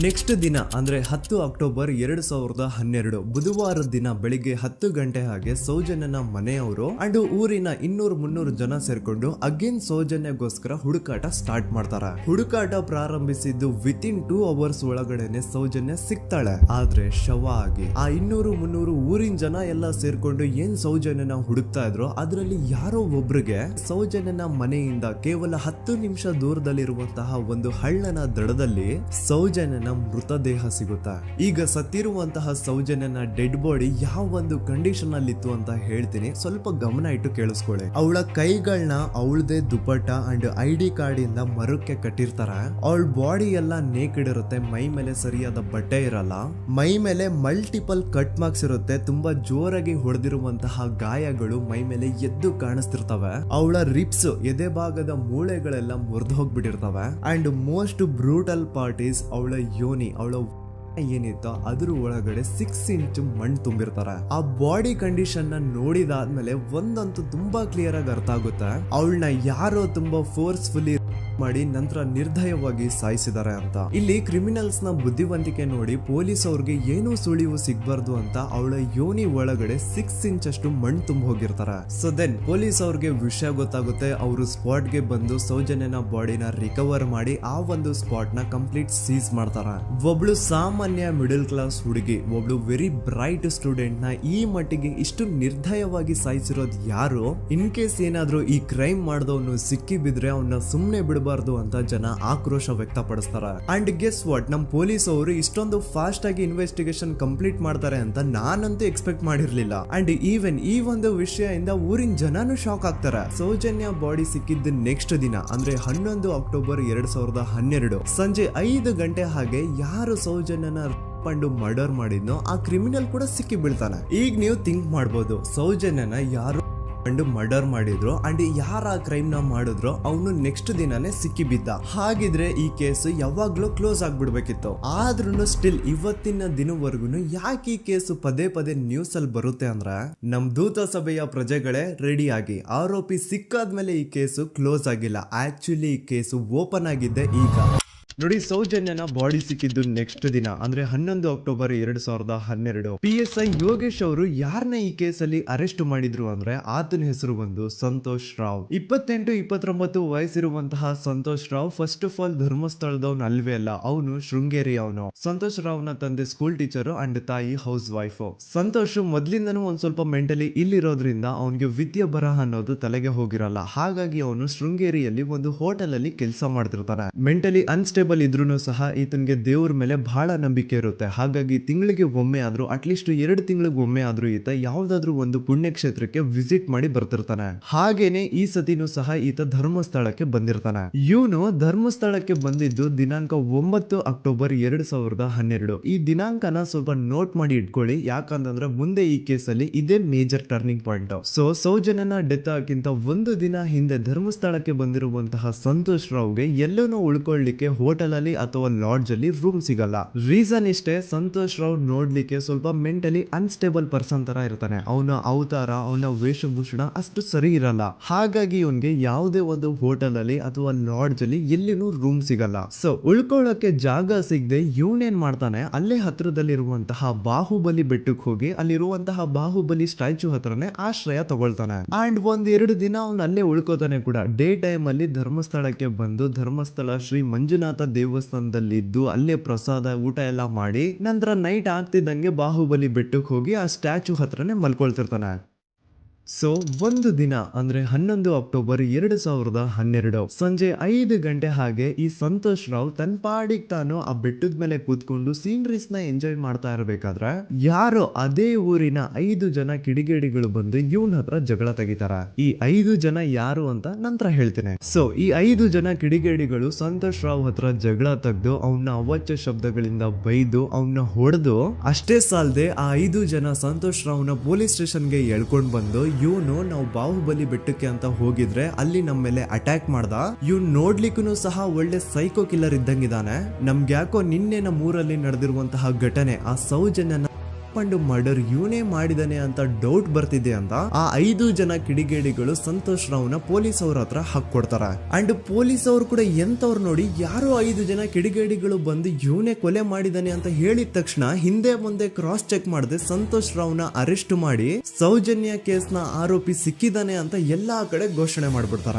ನೆಕ್ಸ್ಟ್ ದಿನ ಅಂದ್ರೆ 10 ಅಕ್ಟೋಬರ್ 2012 ಬುಧವಾರದ ದಿನ ಬೆಳಿಗ್ಗೆ 10 ಗಂಟೆ ಹಾಗೆ ಸೌಜನ್ಯನ ಮನೆಯವರು ಅಂಡ್ ಊರಿನ 200-300 ಜನ ಸೇರ್ಕೊಂಡು ಅಗೇನ್ ಸೌಜನ್ಯಗೋಸ್ಕರ ಹುಡುಕಾಟ ಸ್ಟಾರ್ಟ್ ಮಾಡ್ತಾರ. ಹುಡುಕಾಟ ಪ್ರಾರಂಭಿಸಿದ್ದು ವಿತಿನ್ 2 ಅವರ್ಸ್ ಒಳಗಡೆನೆ ಸೌಜನ್ಯ ಸಿಗ್ತಾಳೆ. ಆದ್ರೆ ಶವ ಆಗಿ ಆ 200-300 ಊರಿನ ಜನ ಎಲ್ಲ ಸೇರ್ಕೊಂಡು ಏನ್ ಸೌಜನ್ಯನ ಹುಡುಕ್ತಾ ಇದ್ರು ಅದರಲ್ಲಿ ಯಾರೋ ಒಬ್ರಿಗೆ ಸೌಜನ್ಯನ ಮನೆಯಿಂದ ಕೇವಲ 10 ನಿಮಿಷ ದೂರದಲ್ಲಿರುವಂತಹ ಒಂದು ಹಳ್ಳನ ದಡದಲ್ಲಿ ಸೌಜನ್ಯ ಮೃತದೇಹ ಸಿಗುತ್ತಾ. ಈಗ ಸತ್ತಿರುವಂತಹ ಸೌಜನ್ಯನ ಡೆಡ್ ಬಾಡಿ ಯಾವ ಒಂದು ಕಂಡೀಷನ್ ಅಲ್ಲಿ ಇತ್ತು ಅಂತ ಹೇಳ್ತೀನಿ, ಸ್ವಲ್ಪ ಗಮನ ಇಟ್ಟು ಕೇಳಿಸ್ಕೊಳ್ಳಿ. ಅವಳ ಕೈಗಳನ್ನ ಅವಳದೇ ದುಪಟ್ಟ ಅಂಡ್ ID ಕಾರ್ಡ್ ಇಂದ ಮರಕ್ಕೆ ಕಟ್ಟಿರ್ತಾರ. ಅವಳ ಬಾಡಿ ಎಲ್ಲ ನೇಕೆಡ್ ಇರುತ್ತೆ, ಮೈ ಮೇಲೆ ಸರಿಯಾದ ಬಟ್ಟೆ ಇರಲ್ಲ, ಮೈ ಮೇಲೆ ಮಲ್ಟಿಪಲ್ ಕಟ್ ಮಾರ್ಕ್ಸ್ ಇರುತ್ತೆ, ತುಂಬಾ ಜೋರಾಗಿ ಹೊಡೆದಿರುವಂತಹ ಗಾಯಗಳು ಮೈ ಮೇಲೆ ಎದ್ದು ಕಾಣಿಸ್ತಿರ್ತವೆ. ಅವಳ ರಿಪ್ಸ್ ಎದೆ ಭಾಗದ ಮೂಳೆಗಳೆಲ್ಲ ಮುರಿದು ಹೋಗ್ಬಿಟ್ಟಿರ್ತವೆ. And most brutal part is ಅವಳ ಯೋನಿ, ಅವಳ ಏನಿತ್ತು ಅದ್ರ ಒಳಗಡೆ 6 ಇಂಚ್ ಮಣ್ಣು ತುಂಬಿರ್ತಾರೆ. ಆ ಬಾಡಿ ಕಂಡೀಷನ್ ನ ನೋಡಿದಾದ್ಮೇಲೆ ಒಂದಂತೂ ತುಂಬಾ ಕ್ಲಿಯರ್ ಆಗಿ ಅರ್ಥ ಆಗುತ್ತೆ, ಅವಳನ್ನ ಯಾರೋ ತುಂಬಾ ಫೋರ್ಸ್ಫುಲಿ ಮಾಡಿ ನಂತರ ನಿರ್ದಯವಾಗಿ ಸಾಯಿಸಿದ್ದಾರೆ ಅಂತ. ಇಲ್ಲಿ ಕ್ರಿಮಿನಲ್ಸ್ ನ ಬುದ್ಧಿವಂತಿಕೆ ನೋಡಿ ಪೊಲೀಸ್ ಅವ್ರಿಗೆ ಏನೂ ಸುಳಿವು ಸಿಗ್ಬಾರ್ದು ಅಂತ ಅವಳ ಯೋನಿ ಒಳಗಡೆ 6 ಇಂಚ್ ಅಷ್ಟು ಮಣ್ಣು ತುಂಬ ಹೋಗಿರ್ತಾರೆ. ಸೊ ದೆನ್ ಪೊಲೀಸ್ ಅವ್ರಿಗೆ ವಿಷಯ ಗೊತ್ತಾಗುತ್ತೆ. ಅವರು ಸ್ಪಾಟ್ ಗೆ ಬಂದು ಸೌಜನ್ಯನ ಬಾಡಿನ ರಿಕವರ್ ಮಾಡಿ ಆ ಒಂದು ಸ್ಪಾಟ್ ನ ಕಂಪ್ಲೀಟ್ ಸೀಸ್ ಮಾಡ್ತಾರೆ. ಒಬ್ಳು ಸಾಮಾನ್ಯ ಮಿಡಲ್ ಕ್ಲಾಸ್ ಹುಡುಗಿ, ಒಬ್ಳು ವೆರಿ ಬ್ರೈಟ್ ಸ್ಟೂಡೆಂಟ್ ನ ಈ ಮಟ್ಟಿಗೆ ಇಷ್ಟು ನಿರ್ದಯವಾಗಿ ಸಾಯಿಸಿರೋದು ಯಾರು? ಇನ್ ಕೇಸ್ ಏನಾದ್ರೂ ಈ ಕ್ರೈಮ್ ಮಾಡಿದವನು ಸಿಕ್ಕಿ ಬಿದ್ರೆ ಅವನ್ನ ಸುಮ್ನೆ ಬಿಡಬಾರ್ದು ಅಂತ ಜನ ಆಕ್ರೋಶ ವ್ಯಕ್ತಪಡಿಸ್ತಾರೆ. ಅಂಡ್ ಗೆಸ್ ವಾಟ್, ನಮ್ ಪೊಲೀಸ್ ಅವರು ಇಷ್ಟೊಂದು ಫಾಸ್ಟ್ ಆಗಿ ಇನ್ವೆಸ್ಟಿಗೇಷನ್ ಕಂಪ್ಲೀಟ್ ಮಾಡ್ತಾರೆ ಅಂತ ನಾನಂತೂ ಎಕ್ಸ್ಪೆಕ್ಟ್ ಮಾಡಿರ್ಲಿಲ್ಲ. ಅಂಡ್ ಈವನ್ ಈ ಒಂದು ವಿಷಯದಿಂದ ಊರಿನ ಜನನು ಶಾಕ್ ಆಗ್ತಾರೆ. ಸೌಜನ್ಯ ಬಾಡಿ ಸಿಕ್ಕಿದ್ದ ನೆಕ್ಸ್ಟ್ ದಿನ ಅಂದ್ರೆ 11 ಅಕ್ಟೋಬರ್ 2012 ಸಂಜೆ 5 ಗಂಟೆ ಹಾಗೆ ಯಾರು ಸೌಜನ್ಯನ ಪಂಡು ಮರ್ಡರ್ ಮಾಡಿದ್ನೋ ಆ ಕ್ರಿಮಿನಲ್ ಕೂಡ ಸಿಕ್ಕಿ ಬೀಳ್ತಾನೆ. ಈಗ ನೀವು ಥಿಂಕ್ ಮಾಡ್ಬೋದು, ಸೌಜನ್ಯನ ಯಾರು ಮರ್ಡರ್ ಮಾಡಿದ್ರು ಅಂಡ್ ಯಾರ ಕ್ರೈಮ್ ನ ಮಾಡಿದ್ರು ಅವನು ನೆಕ್ಸ್ಟ್ ದಿನಾನೇ ಸಿಕ್ಕಿ ಬಿದ್ದ. ಹಾಗಿದ್ರೆ ಈ ಕೇಸ್ ಯಾವಾಗ್ಲೂ ಕ್ಲೋಸ್ ಆಗ್ಬಿಡ್ಬೇಕಿತ್ತು. ಆದ್ರೂ ಸ್ಟಿಲ್ ಇವತ್ತಿನ ದಿನವರೆಗೂ ಯಾಕೆ ಈ ಕೇಸ್ ಪದೇ ಪದೇ ನ್ಯೂಸ್ ಅಲ್ಲಿ ಬರುತ್ತೆ ಅಂದ್ರೆ, ನಮ್ ದೂತ ಸಭೆಯ ಪ್ರಜೆಗಳೇ ರೆಡಿ ಆಗಿ, ಆರೋಪಿ ಸಿಕ್ಕಾದ್ಮೇಲೆ ಈ ಕೇಸು ಕ್ಲೋಸ್ ಆಗಿಲ್ಲ. ಆಕ್ಚುಲಿ ಈ ಕೇಸು ಓಪನ್ ಆಗಿದ್ದೆ ಈಗ. ನೋಡಿ, ಸೌಜನ್ಯನ ಬಾಡಿ ಸಿಕ್ಕಿದ್ದು ನೆಕ್ಸ್ಟ್ ದಿನ ಅಂದ್ರೆ 11 ಅಕ್ಟೋಬರ್ 2012 PSI ಯೋಗೇಶ್ ಅವರು ಯಾರನ್ನ ಈ ಕೇಸಲ್ಲಿ ಅರೆಸ್ಟ್ ಮಾಡಿದ್ರು ಅಂದ್ರೆ ಆತನ ಹೆಸರು ಬಂದು ಸಂತೋಷ್ ರಾವ್. 28-29 ವಯಸ್ಸಿರುವಂತಹ Santosh Rao first of all ಧರ್ಮಸ್ಥಳದವನು ಅಲ್ವೇ ಅಲ್ಲ, ಅವನು ಶೃಂಗೇರಿ ಅವನು. ಸಂತೋಷ್ ರಾವ್ ನ ತಂದೆ ಸ್ಕೂಲ್ ಟೀಚರ್ ಅಂಡ್ ತಾಯಿ ಹೌಸ್ ವೈಫ್. ಸಂತೋಷ್ ಮೊದ್ಲಿಂದನೂ ಒಂದ್ ಸ್ವಲ್ಪ ಮೆಂಟಲಿ ಇಲ್ಲಿರೋದ್ರಿಂದ ಅವನಿಗೆ ವಿದ್ಯೆ ಬರಹ ಅನ್ನೋದು ತಲೆಗೆ ಹೋಗಿರಲ್ಲ. ಹಾಗಾಗಿ ಅವನು ಶೃಂಗೇರಿಯಲ್ಲಿ ಒಂದು ಹೋಟೆಲ್ ಅಲ್ಲಿ ಕೆಲಸ ಮಾಡ್ತಿರ್ತಾನೆ. ಮೆಂಟಲಿ ಅನ್ಸ್ಟೇಬಲ್ ಇದ್ರೂ ಸಹ ಈತನಿಗೆ ದೇವ್ರ ಮೇಲೆ ಬಹಳ ನಂಬಿಕೆ ಇರುತ್ತೆ. ಹಾಗಾಗಿ ತಿಂಗಳಿಗೆ ಒಮ್ಮೆ ಆದ್ರೂ, ಅಟ್ಲೀಸ್ಟ್ 2 ತಿಂಗಳಿಗೆ ಒಮ್ಮೆ ಆದ್ರೂ ಈತ ಯಾವ್ದಾದ್ರು ಒಂದು ಪುಣ್ಯಕ್ಷೇತ್ರಕ್ಕೆ ವಿಸಿಟ್ ಮಾಡಿ ಬರ್ತಿರ್ತಾನೆ. ಹಾಗೇನೆ ಈ ಸತಿನೂ ಸಹ ಈತ ಧರ್ಮಸ್ಥಳಕ್ಕೆ ಬಂದಿರ್ತಾನೆ. ಇವನು ಧರ್ಮಸ್ಥಳಕ್ಕೆ ಬಂದಿದ್ದು ದಿನಾಂಕ 9 ಅಕ್ಟೋಬರ್ 2012. ಈ ದಿನಾಂಕನ ಸ್ವಲ್ಪ ನೋಟ್ ಮಾಡಿ ಇಟ್ಕೊಳ್ಳಿ, ಯಾಕಂತಂದ್ರೆ ಮುಂದೆ ಈ ಕೇಸಲ್ಲಿ ಇದೇ ಮೇಜರ್ ಟರ್ನಿಂಗ್ ಪಾಯಿಂಟ್. ಸೊ ಸೌಜನ್ಯನ ಡೆತ್ ಆಗಿಂತ ಒಂದು ದಿನ ಹಿಂದೆ ಧರ್ಮಸ್ಥಳಕ್ಕೆ ಬಂದಿರುವಂತಹ ಸಂತೋಷ್ ರಾವ್ಗೆ ಎಲ್ಲನೂ ಉಳ್ಕೊಳ್ಳಿಕ್ಕೆ ಹೋಟೆಲ್ ಅಲ್ಲಿ ಅಥವಾ ಲಾಡ್ಜ್ ಅಲ್ಲಿ ರೂಮ್ ಸಿಗಲ್ಲ. ರೀಸನ್ ಇಷ್ಟೇ, ಸಂತೋಷ್ ರಾವ್ ನೋಡ್ಲಿಕ್ಕೆ ಸ್ವಲ್ಪ ಮೆಂಟಲಿ ಅನ್ಸ್ಟೇಬಲ್ ಪರ್ಸನ್ ತರ ಇರ್ತಾನೆ. ಅವನ ಅವತಾರ, ಅವನ ವೇಷಭೂಷಣ ಅಷ್ಟು ಸರಿ ಇರಲ್ಲ. ಹಾಗಾಗಿ ಇವನ್ಗೆ ಯಾವುದೇ ಒಂದು ಹೋಟೆಲ್ ಅಲ್ಲಿ ಅಥವಾ ಲಾಡ್ಜ್ ಅಲ್ಲಿ ಎಲ್ಲಿನೂ ರೂಮ್ ಸಿಗಲ್ಲ. ಸೊ ಉಳ್ಕೊಳ್ಳೋಕೆ ಜಾಗ ಸಿಗದೆ ಇವನೇನ್ ಮಾಡ್ತಾನೆ, ಅಲ್ಲೇ ಹತ್ರದಲ್ಲಿರುವಂತಹ ಬಾಹುಬಲಿ ಬೆಟ್ಟಕ್ಕೆ ಹೋಗಿ ಅಲ್ಲಿರುವಂತಹ ಬಾಹುಬಲಿ ಸ್ಟ್ಯಾಚು ಹತ್ರನೇ ಆಶ್ರಯ ತಗೊಳ್ತಾನೆ. ಅಂಡ್ 1-2 ದಿನ ಅವನು ಅಲ್ಲೇ ಉಳ್ಕೋತಾನೆ ಕೂಡ. ಡೇ ಟೈಮ್ ಅಲ್ಲಿ ಧರ್ಮಸ್ಥಳಕ್ಕೆ ಬಂದು ಧರ್ಮಸ್ಥಳ ಶ್ರೀ ಮಂಜುನಾಥ ದೇವಸ್ಥಾನದಲ್ಲಿದ್ದು ಅಲ್ಲೇ ಪ್ರಸಾದ ಊಟ ಎಲ್ಲ ಮಾಡಿ ನಂತರ ನೈಟ್ ಆಗ್ತಿದ್ದಂಗೆ ಬಾಹುಬಲಿ ಬೆಟ್ಟಕ್ಕೆ ಹೋಗಿ ಆ ಸ್ಟ್ಯಾಚು ಹತ್ರನೇ ಮಲ್ಕೊಳ್ತಿರ್ತಾನೆ. ಸೊ ಒಂದು ದಿನ ಅಂದ್ರೆ 11 ಅಕ್ಟೋಬರ್ 2012 ಸಂಜೆ 5 ಗಂಟೆ ಹಾಗೆ ಈ ಸಂತೋಷ್ ರಾವ್ ತನ್ನ ಪಾಡಿಗೆ ತಾನು ಆ ಬೆಟ್ಟದ ಮೇಲೆ ಕೂತ್ಕೊಂಡು ಸೀನರೀಸ್ ನ ಎಂಜಾಯ್ ಮಾಡ್ತಾ ಇರಬೇಕಾದ್ರೆ ಯಾರೋ ಅದೇ ಊರಿನ 5 ಜನ ಕಿಡಿಗೇಡಿಗಳು ಬಂದು ಇವನ ಹತ್ರ ಜಗಳ ತೆಗಿತಾರ. ಈ 5 ಜನ ಯಾರು ಅಂತ ನಂತರ ಹೇಳ್ತೇನೆ. ಸೊ ಈ 5 ಜನ ಕಿಡಿಗೇಡಿಗಳು ಸಂತೋಷ್ ರಾವ್ ಹತ್ರ ಜಗಳ ತೆಗೆದು ಅವನ ಅವಾಚ್ಯ ಶಬ್ದಗಳಿಂದ ಬೈದು ಅವನ್ನ ಹೊಡೆದು, ಅಷ್ಟೇ ಸಾಲದೆ ಆ 5 ಜನ ಸಂತೋಷ್ ರಾವ್ನ ಪೊಲೀಸ್ ಸ್ಟೇಷನ್ಗೆ ಎಳ್ಕೊಂಡ್ ಬಂದು ಇವನು ನಾವು ಬಾಹುಬಲಿ ಬೆಟ್ಟಕ್ಕೆ ಅಂತ ಹೋಗಿದ್ರೆ ಅಲ್ಲಿ ನಮ್ಮ ಮೇಲೆ ಅಟ್ಯಾಕ್ ಮಾಡ್ದ, ಇವ್ನು ನೋಡ್ಲಿಕ್ಕೂ ಸಹ ಒಳ್ಳೆ ಸೈಕೋ ಕಿಲ್ಲರ್ ಇದ್ದಂಗಿದಾನೆ, ನಮ್ಗೆ ಯಾಕೋ ನಿನ್ನೆ ನಮ್ಮೂರಲ್ಲಿ ನಡೆದಿರುವಂತಹ ಘಟನೆ ಆ ಸೌಜನ್ಯನ ಮರ್ಡರ್ ಇವನೇ ಮಾಡಿದಾನೆ ಅಂತ ಡೌಟ್ ಬರ್ತಿದೆ ಅಂತ ಆ 5 ಜನ ಕಿಡಿಗೇಡಿಗಳು ಸಂತೋಷ್ ರಾವ್ನ ಪೊಲೀಸ್ ಅವ್ರ ಹತ್ರ ಹಾಕೊಡ್ತಾರೆ. ಅಂಡ್ ಪೊಲೀಸ್ ಅವರು ಕೂಡ ಎಂತವ್ರು ನೋಡಿ, ಯಾರೋ 5 ಜನ ಕಿಡಿಗೇಡಿಗಳು ಬಂದು ಇವನೇ ಕೊಲೆ ಮಾಡಿದಾನೆ ಅಂತ ಹೇಳಿದ ತಕ್ಷಣ ಹಿಂದೆ ಮುಂದೆ ಕ್ರಾಸ್ ಚೆಕ್ ಮಾಡದೆ ಸಂತೋಷ್ ರಾವ್ನ ಅರೆಸ್ಟ್ ಮಾಡಿ ಸೌಜನ್ಯ ಕೇಸ್ನ ಆರೋಪಿ ಸಿಕ್ಕಿದಾನೆ ಅಂತ ಎಲ್ಲಾ ಕಡೆ ಘೋಷಣೆ ಮಾಡ್ಬಿಡ್ತಾರ.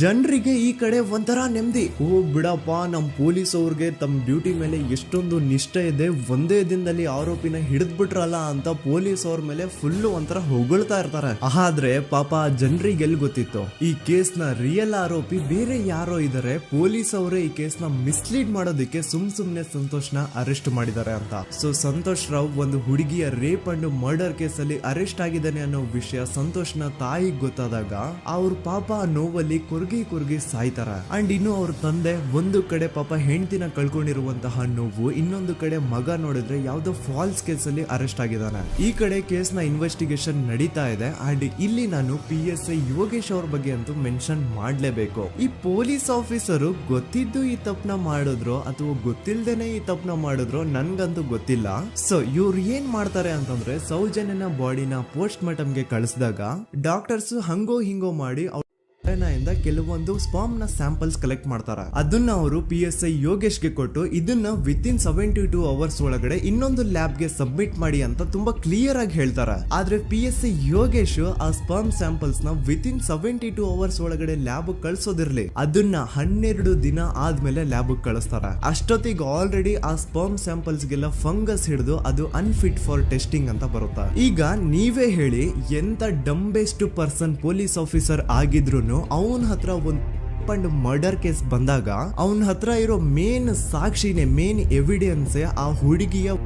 ಜನರಿಗೆ ಈ ಕಡೆ ಒಂಥರ ನೆಮ್ಮದಿ, ಓ ಬಿಡಪ್ಪ ನಮ್ ಪೊಲೀಸ್ ಅವ್ರಿಗೆ ತಮ್ಮ ಡ್ಯೂಟಿ ಮೇಲೆ ಎಷ್ಟೊಂದು ನಿಷ್ಠೆ ಇದೆ, ಒಂದೇ ದಿನದಲ್ಲಿ ಆರೋಪಿನ ಹಿಡಿದ್ಬಿಟ್ರಲ್ಲ ಅಂತ ಪೊಲೀಸ್ ಅವ್ರ ಮೇಲೆ ಫುಲ್ ಒಂಥರ ಹೊಗಳ್ತಾ ಇರ್ತಾರೆ. ಆದ್ರೆ ಪಾಪ ಜನರಿಗೆ ಎಲ್ಲಿ ಗೊತ್ತಿತ್ತು ಈ ಕೇಸ್ ನ ರಿಯಲ್ ಆರೋಪಿ ಬೇರೆ ಯಾರೋ ಇದಾರೆ, ಪೊಲೀಸ್ ಅವರೇ ಈ ಕೇಸ್ ನ ಮಿಸ್ಲೀಡ್ ಮಾಡೋದಕ್ಕೆ ಸುಮ್ನೆ ಸಂತೋಷ್ ನ ಅರೆಸ್ಟ್ ಮಾಡಿದ್ದಾರೆ ಅಂತ. ಸೊ ಸಂತೋಷ್ ರಾವ್ ಒಂದು ಹುಡುಗಿಯ ರೇಪ್ ಅಂಡ್ ಮರ್ಡರ್ ಕೇಸ್ ಅಲ್ಲಿ ಅರೆಸ್ಟ್ ಆಗಿದ್ದಾನೆ ಅನ್ನೋ ವಿಷಯ ಸಂತೋಷ್ ನ ತಾಯಿಗೆ ಗೊತ್ತಾದಾಗ ಅವ್ರ ಪಾಪ ನೋವಲ್ಲಿ ಕುರ್ಗಿ ಸಾಯ್ತಾರ. ಅಂಡ್ ಇನ್ನು ಅವ್ರ ತಂದೆ ಒಂದು ಕಡೆ ಪಾಪ ಹೆಂಡತಿನ ಕಳ್ಕೊಂಡಿರುವಂತಹ ನೋವು, ಇನ್ನೊಂದು ಕಡೆ ಮಗ ನೋಡಿದ್ರೆ ಯಾವ್ದೋ ಫಾಲ್ಸ್ ಕೇಸ್ ಅಲ್ಲಿ ಅರೆಸ್ಟ್ ಆಗಿದ್ದಾನೆ. ಈ ಕಡೆ ಕೇಸ್ ನ ಇನ್ವೆಸ್ಟಿಗೇಷನ್ ನಡೀತಾ ಇದೆ. ಅಂಡ್ ಇಲ್ಲಿ ನಾನು PSI ಯೋಗೇಶ್ ಅವ್ರ ಬಗ್ಗೆ ಅಂತೂ ಮೆನ್ಷನ್ ಮಾಡ್ಲೇಬೇಕು. ಈ ಪೊಲೀಸ್ ಆಫೀಸರು ಗೊತ್ತಿದ್ದು ಈ ತಪ್ಪನ ಮಾಡಿದ್ರು ಅಥವಾ ಗೊತ್ತಿಲ್ದೇನೆ ಈ ತಪ್ಪನ ಮಾಡಿದ್ರು ನನ್ಗಂತೂ ಗೊತ್ತಿಲ್ಲ. ಸೊ ಇವ್ರು ಏನ್ ಮಾಡ್ತಾರೆ ಅಂತಂದ್ರೆ ಸೌಜನ್ಯನ ಬಾಡಿನ ಪೋಸ್ಟ್ ಮಾರ್ಟಮ್ ಗೆ ಕಳಿಸಿದಾಗ ಡಾಕ್ಟರ್ಸ್ ಹಂಗೋ ಹಿಂಗೋ ಮಾಡಿ ಇಂದ ಕೆಲವೊಂದು ಸ್ಪರ್ಮ್ ನ ಸ್ಯಾಂಪಲ್ಸ್ ಕಲೆಕ್ಟ್ ಮಾಡ್ತಾರ. ಅದನ್ನ ಅವರು PSI ಯೋಗೇಶ್ಗೆ ಕೊಟ್ಟು ಇದನ್ನ ವಿತಿನ್ 72 ಅವರ್ಸ್ ಒಳಗಡೆ ಇನ್ನೊಂದು ಲ್ಯಾಬ್ ಗೆ ಸಬ್ಮಿಟ್ ಮಾಡಿ ಅಂತ ತುಂಬಾ ಕ್ಲಿಯರ್ ಆಗಿ ಹೇಳ್ತಾರೆ. ಆದ್ರೆ PSI ಯೋಗೇಶ್ ಆ ಸ್ಪರ್ಮ್ ಸ್ಯಾಂಪಲ್ಸ್ ನ ವಿತಿನ್ 72 ಅವರ್ಸ್ ಒಳಗಡೆ ಲ್ಯಾಬ್ ಕಳ್ಸೋದಿರ್ಲಿ, ಅದನ್ನ 12 ದಿನ ಆದ್ಮೇಲೆ ಲ್ಯಾಬ್ ಕಳಿಸ್ತಾರ. ಅಷ್ಟೊತ್ತಿಗೆ ಆಲ್ರೆಡಿ ಆ ಸ್ಪರ್ಮ್ ಸ್ಯಾಂಪಲ್ಸ್ ಗೆಲ್ಲ ಫಂಗಸ್ ಹಿಡಿದು ಅದು ಅನ್ಫಿಟ್ ಫಾರ್ ಟೆಸ್ಟಿಂಗ್ ಅಂತ ಬರುತ್ತಾ. ಈಗ ನೀವೇ ಹೇಳಿ, ಎಂತ ಡಂಬೆಸ್ಟ್ ಪರ್ಸನ್ ಪೊಲೀಸ್ ಆಫೀಸರ್ ಆಗಿದ್ರು ಅವನ ಹತ್ರ ಒಂದು ಮರ್ಡರ್ ಕೇಸ್ ಬಂದಾಗ ಅವನ ಹತ್ರ ಇರೋ ಮೇನ್ ಸಾಕ್ಷಿನೇ, ಮೇನ್ ಎವಿಡೆನ್ಸ್ ಆ ಹುಡುಗಿಯ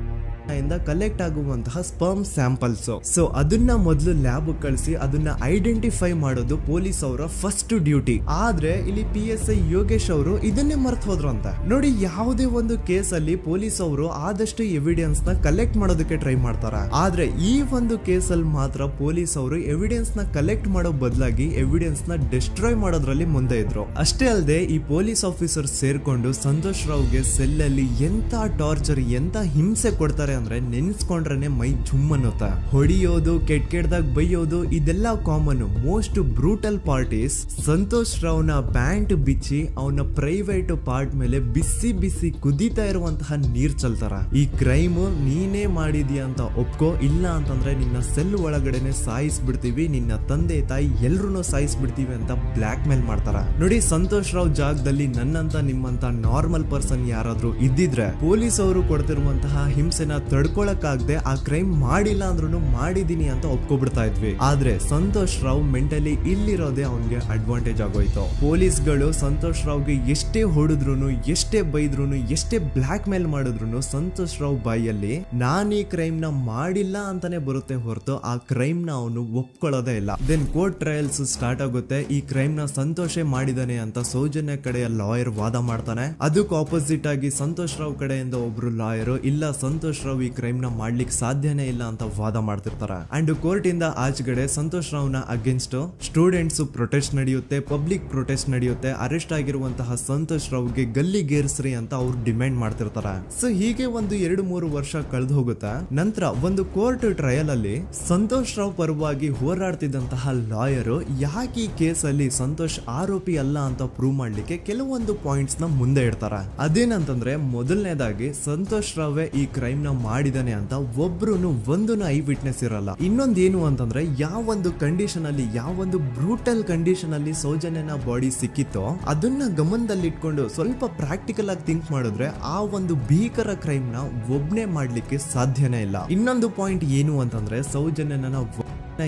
ಇಂದ ಕಲೆಕ್ಟ್ ಆಗುವಂತಹ ಸ್ಪರ್ಮ್ ಸ್ಯಾಂಪಲ್ಸ್. ಸೊ ಅದನ್ನ ಮೊದಲು ಲ್ಯಾಬ್ ಕಳಿಸಿ ಅದನ್ನ ಐಡೆಂಟಿಫೈ ಮಾಡೋದು ಪೊಲೀಸ್ ಅವರ ಫಸ್ಟ್ ಡ್ಯೂಟಿ. ಆದ್ರೆ ಇಲ್ಲಿ PSI ಯೋಗೇಶ್ ಅವರು ಇದನ್ನೇ ಮರ್ತು ಹೋದ್ರು ಅಂತ ನೋಡಿ. ಯಾವುದೇ ಒಂದು ಕೇಸ್ ಅಲ್ಲಿ ಪೊಲೀಸ್ ಅವರು ಆದಷ್ಟು ಎವಿಡೆನ್ಸ್ ನ ಕಲೆಕ್ಟ್ ಮಾಡೋದಕ್ಕೆ ಟ್ರೈ ಮಾಡ್ತಾರ. ಆದ್ರೆ ಈ ಒಂದು ಕೇಸ್ ಅಲ್ಲಿ ಮಾತ್ರ ಪೊಲೀಸ್ ಅವರು ಎವಿಡೆನ್ಸ್ ನ ಕಲೆಕ್ಟ್ ಮಾಡೋ ಬದಲಾಗಿ ಎವಿಡೆನ್ಸ್ ನ ಡಿಸ್ಟ್ರಾಯ್ ಮಾಡೋದ್ರಲ್ಲಿ ಮುಂದೆ ಇದ್ರು. ಅಷ್ಟೇ ಅಲ್ಲದೆ ಈ ಪೊಲೀಸ್ ಆಫೀಸರ್ ಸೇರ್ಕೊಂಡು ಸಂತೋಷ್ ರಾವ್ಗೆ ಸೆಲ್ ಅಲ್ಲಿ ಎಂತ ಟಾರ್ಚರ್, ಎಂತ ಹಿಂಸೆ ಕೊಡ್ತಾರೆ ಅಂದ್ರೆ ನೆನ್ಸ್ಕೊಂಡ್ರೆ ಮೈ ಜುಮ್ ಅನ್ನುತ್ತಾ. ಹೊಡಿಯೋದು, ಕೆಟ್ಟದಾಗ ಬೈಯೋದು, ಇದೆಲ್ಲ common. Most brutal parties Santosh ರಾವ್ನ ಪ್ಯಾಂಟ್ ಬಿಚ್ಚಿ ಅವನ ಪ್ರೈವೇಟ್ ಪಾರ್ಟ್ ಮೇಲೆ ಬಿಸಿ ಬಿಸಿ ಕುದೀತಾ ಇರುವಂತಹ ನೀರ್ ಚಲ್ತಾರ. ಈ ಕ್ರೈಮ್ ನೀನೇ ಮಾಡಿದ್ಯಾ ಅಂತ ಒಪ್ಕೋ, ಇಲ್ಲ ಅಂತಂದ್ರೆ ನಿನ್ನ ಸೆಲ್ ಒಳಗಡೆನೆ ಸಾಯಿಸ್ಬಿಡ್ತೀವಿ, ನಿನ್ನ ತಂದೆ ತಾಯಿ ಎಲ್ರು ಸಾಯಿಸ್ಬಿಡ್ತೀವಿ ಅಂತ ಬ್ಲಾಕ್ ಮೇಲ್ ಮಾಡ್ತಾರ. ನೋಡಿ, ಸಂತೋಷ್ ರಾವ್ ಜಾಗದಲ್ಲಿ ನನ್ನಂತ ನಿಮ್ಮಂತ ನಾರ್ಮಲ್ ಪರ್ಸನ್ ಯಾರಾದ್ರೂ ಇದ್ದಿದ್ರೆ ಪೊಲೀಸ್ ಅವರು ಕೊಡ್ತಿರುವಂತಹ ಹಿಂಸೆನ ತಡ್ಕೊಳಕ್ಕಾಗದೆ ಆ ಕ್ರೈಮ್ ಮಾಡಿಲ್ಲ ಅಂದ್ರೂ ಮಾಡಿದೀನಿ ಅಂತ ಒಪ್ಕೊಬಿಡ್ತಾ ಇದ್ವಿ. ಆದ್ರೆ ಸಂತೋಷ್ ರಾವ್ ಮೆಂಟಲಿ ಇಲ್ಲಿರೋದೇ ಅವನ್ಗೆ ಅಡ್ವಾಂಟೇಜ್ ಆಗೋಯ್ತು. ಪೊಲೀಸ್ಗಳು ಸಂತೋಷ್ ರಾವ್ಗೆ ಎಷ್ಟೇ ಹೊಡೆದ್ರು, ಎಷ್ಟೇ ಬೈದ್ರು, ಎಷ್ಟೇ ಬ್ಲಾಕ್ ಮೇಲ್ ಮಾಡಿದ್ರು ಸಂತೋಷ್ ರಾವ್ ಬಾಯಲ್ಲಿ ನಾನ್ ಈ ಕ್ರೈಮ್ ನ ಮಾಡಿಲ್ಲ ಅಂತಾನೆ ಬರುತ್ತೆ ಹೊರತು ಆ ಕ್ರೈಮ್ ನ ಅವನು ಒಪ್ಕೊಳ್ಳೋದೇ ಇಲ್ಲ. ದೆನ್ ಕೋರ್ಟ್ ಟ್ರಯಲ್ಸ್ ಸ್ಟಾರ್ಟ್ ಆಗುತ್ತೆ. ಈ ಕ್ರೈಮ್ ನ ಸಂತೋಷೇ ಮಾಡಿದಾನೆ ಅಂತ ಸೌಜನ್ಯ ಕಡೆಯ ಲಾಯರ್ ವಾದ ಮಾಡ್ತಾನೆ. ಅದಕ್ಕೆ ಆಪೋಸಿಟ್ ಆಗಿ ಸಂತೋಷ್ ರಾವ್ ಕಡೆಯಿಂದ ಒಬ್ರು ಲಾಯರ್ ಇಲ್ಲ, ಸಂತೋಷ್ ರಾವ್ ಈ ಕ್ರೈಮ್ ನ ಮಾಡ್ಲಿಕ್ಕೆ ಸಾಧ್ಯನೇ ಇಲ್ಲ ಅಂತ ವಾದ ಮಾಡ್ತಿರ್ತಾರೆ. ಅಂಡ್ ಕೋರ್ಟ್ ಇಂದ ಆಚೆಗಡೆ ಸಂತೋಷ್ ರಾವ್ ನ ಅಗೇನ್ಸ್ಟ್ ಸ್ಟೂಡೆಂಟ್ಸ್ ಪ್ರೊಟೆಸ್ಟ್ ನಡೆಯುತ್ತೆ, ಪಬ್ಲಿಕ್ ಪ್ರೊಟೆಸ್ಟ್ ನಡೆಯುತ್ತೆ. ಅರೆಸ್ಟ್ ಆಗಿರುವಂತಹ ಸಂತೋಷ್ ರಾವ್ಗೆ ಗಲ್ಲಿಗೇರಿಸ್ರಿ ಅಂತ ಅವ್ರು ಡಿಮ್ಯಾಂಡ್ ಮಾಡ್ತಿರ್ತಾರೆ. ಸೊ ಹೀಗೆ ಒಂದು 2-3 ವರ್ಷ ಕಳೆದು ಹೋಗುತ್ತೆ. ನಂತರ ಒಂದು ಕೋರ್ಟ್ ಟ್ರಯಲ್ ಅಲ್ಲಿ ಸಂತೋಷ್ ರಾವ್ ಪರವಾಗಿ ಹೋರಾಡ್ತಿದ್ದಂತಹ ಲಾಯರ್ ಯಾಕೆ ಈ ಕೇಸ್ ಅಲ್ಲಿ ಸಂತೋಷ್ ಆರೋಪಿ ಅಲ್ಲ ಅಂತ ಪ್ರೂವ್ ಮಾಡ್ಲಿಕ್ಕೆ ಕೆಲವೊಂದು ಪಾಯಿಂಟ್ಸ್ ನ ಮುಂದೆ ಇಡ್ತಾರೆ. ಅದೇನಂತಂದ್ರೆ, ಮೊದಲನೇದಾಗಿ ಸಂತೋಷ್ ರಾವ್ ಈ ಕ್ರೈಮ್ ನ ಮಾಡಿದಾನೆ ಅಂತ ಒಬ್ರು ಒಂದು ಐ ವಿಟ್ನೆಸ್ ಇರಲ್ಲ. ಇನ್ನೊಂದೇನು ಅಂತಂದ್ರೆ, ಯಾವೊಂದು ಕಂಡೀಷನ್ ಅಲ್ಲಿ, ಯಾವೊಂದು ಬ್ರೂಟಲ್ ಕಂಡೀಷನ್ ಅಲ್ಲಿ ಸೌಜನ್ಯನ ಬಾಡಿ ಸಿಕ್ಕಿತ್ತೋ ಅದನ್ನ ಗಮನದಲ್ಲಿಟ್ಕೊಂಡು ಸ್ವಲ್ಪ ಪ್ರಾಕ್ಟಿಕಲ್ ಆಗಿ ಥಿಂಕ್ ಮಾಡಿದ್ರೆ ಆ ಒಂದು ಭೀಕರ ಕ್ರೈಮ್ ನ ಒಬ್ನೇ ಮಾಡ್ಲಿಕ್ಕೆ ಸಾಧ್ಯನೇ ಇಲ್ಲ. ಇನ್ನೊಂದು ಪಾಯಿಂಟ್ ಏನು ಅಂತಂದ್ರೆ, ಸೌಜನ್ಯನ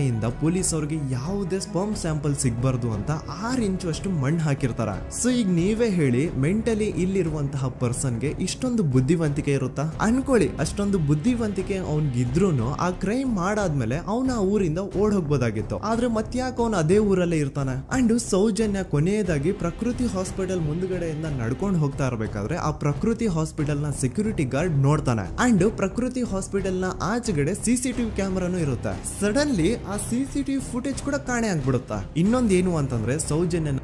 ಇಂದ ಪೊಲೀಸ್ ಅವ್ರಿಗೆ ಯಾವುದೇ ಸ್ಪರ್ಮ್ ಸ್ಯಾಂಪಲ್ ಸಿಗ್ಬಾರ್ದು ಅಂತ 6 ಇಂಚು ಅಷ್ಟು ಮಣ್ಣು ಹಾಕಿರ್ತಾರ. ಸೊ ಈಗ ನೀವೇ ಹೇಳಿ, ಮೆಂಟಲಿ ಇಲ್ಲಿರುವಂತಹ ಪರ್ಸನ್ಗೆ ಇಷ್ಟೊಂದು ಬುದ್ಧಿವಂತಿಕೆ ಇರುತ್ತಾ ಅನ್ಕೊಳ್ಳಿ. ಅಷ್ಟೊಂದು ಬುದ್ಧಿವಂತಿಕೆ ಅವ್ನಿಗಿದ್ರು ಆ ಕ್ರೈಮ್ ಮಾಡಾದ್ಮೇಲೆ ಅವನ ಆ ಊರಿಂದ ಓಡ್ ಹೋಗ್ಬೋದಾಗಿತ್ತು. ಆದ್ರೆ ಮತ್ತ್ಯಾಕೆ ಅವನು ಅದೇ ಊರಲ್ಲೇ ಇರ್ತಾನೆ. ಅಂಡ್ ಸೌಜನ್ಯ ಕೊನೆಯದಾಗಿ ಪ್ರಕೃತಿ ಹಾಸ್ಪಿಟಲ್ ಮುಂದ್ಗಡೆಯಿಂದ ನಡ್ಕೊಂಡು ಹೋಗ್ತಾ ಇರ್ಬೇಕಾದ್ರೆ ಆ ಪ್ರಕೃತಿ ಹಾಸ್ಪಿಟಲ್ ನ ಸೆಕ್ಯೂರಿಟಿ ಗಾರ್ಡ್ ನೋಡ್ತಾನೆ. ಅಂಡ್ ಪ್ರಕೃತಿ ಹಾಸ್ಪಿಟಲ್ ನ ಆಚೆಗಡೆ CCTV ಕ್ಯಾಮೆರಾನು ಇರುತ್ತೆ. ಸಡನ್ಲಿ ಆ CCTV ಫುಟೇಜ್ ಕೂಡ ಕಾಣೆ ಆಗ್ಬಿಡುತ್ತಾ. ಇನ್ನೊಂದೇನು ಅಂತಂದ್ರೆ, ಸೌಜನ್ಯ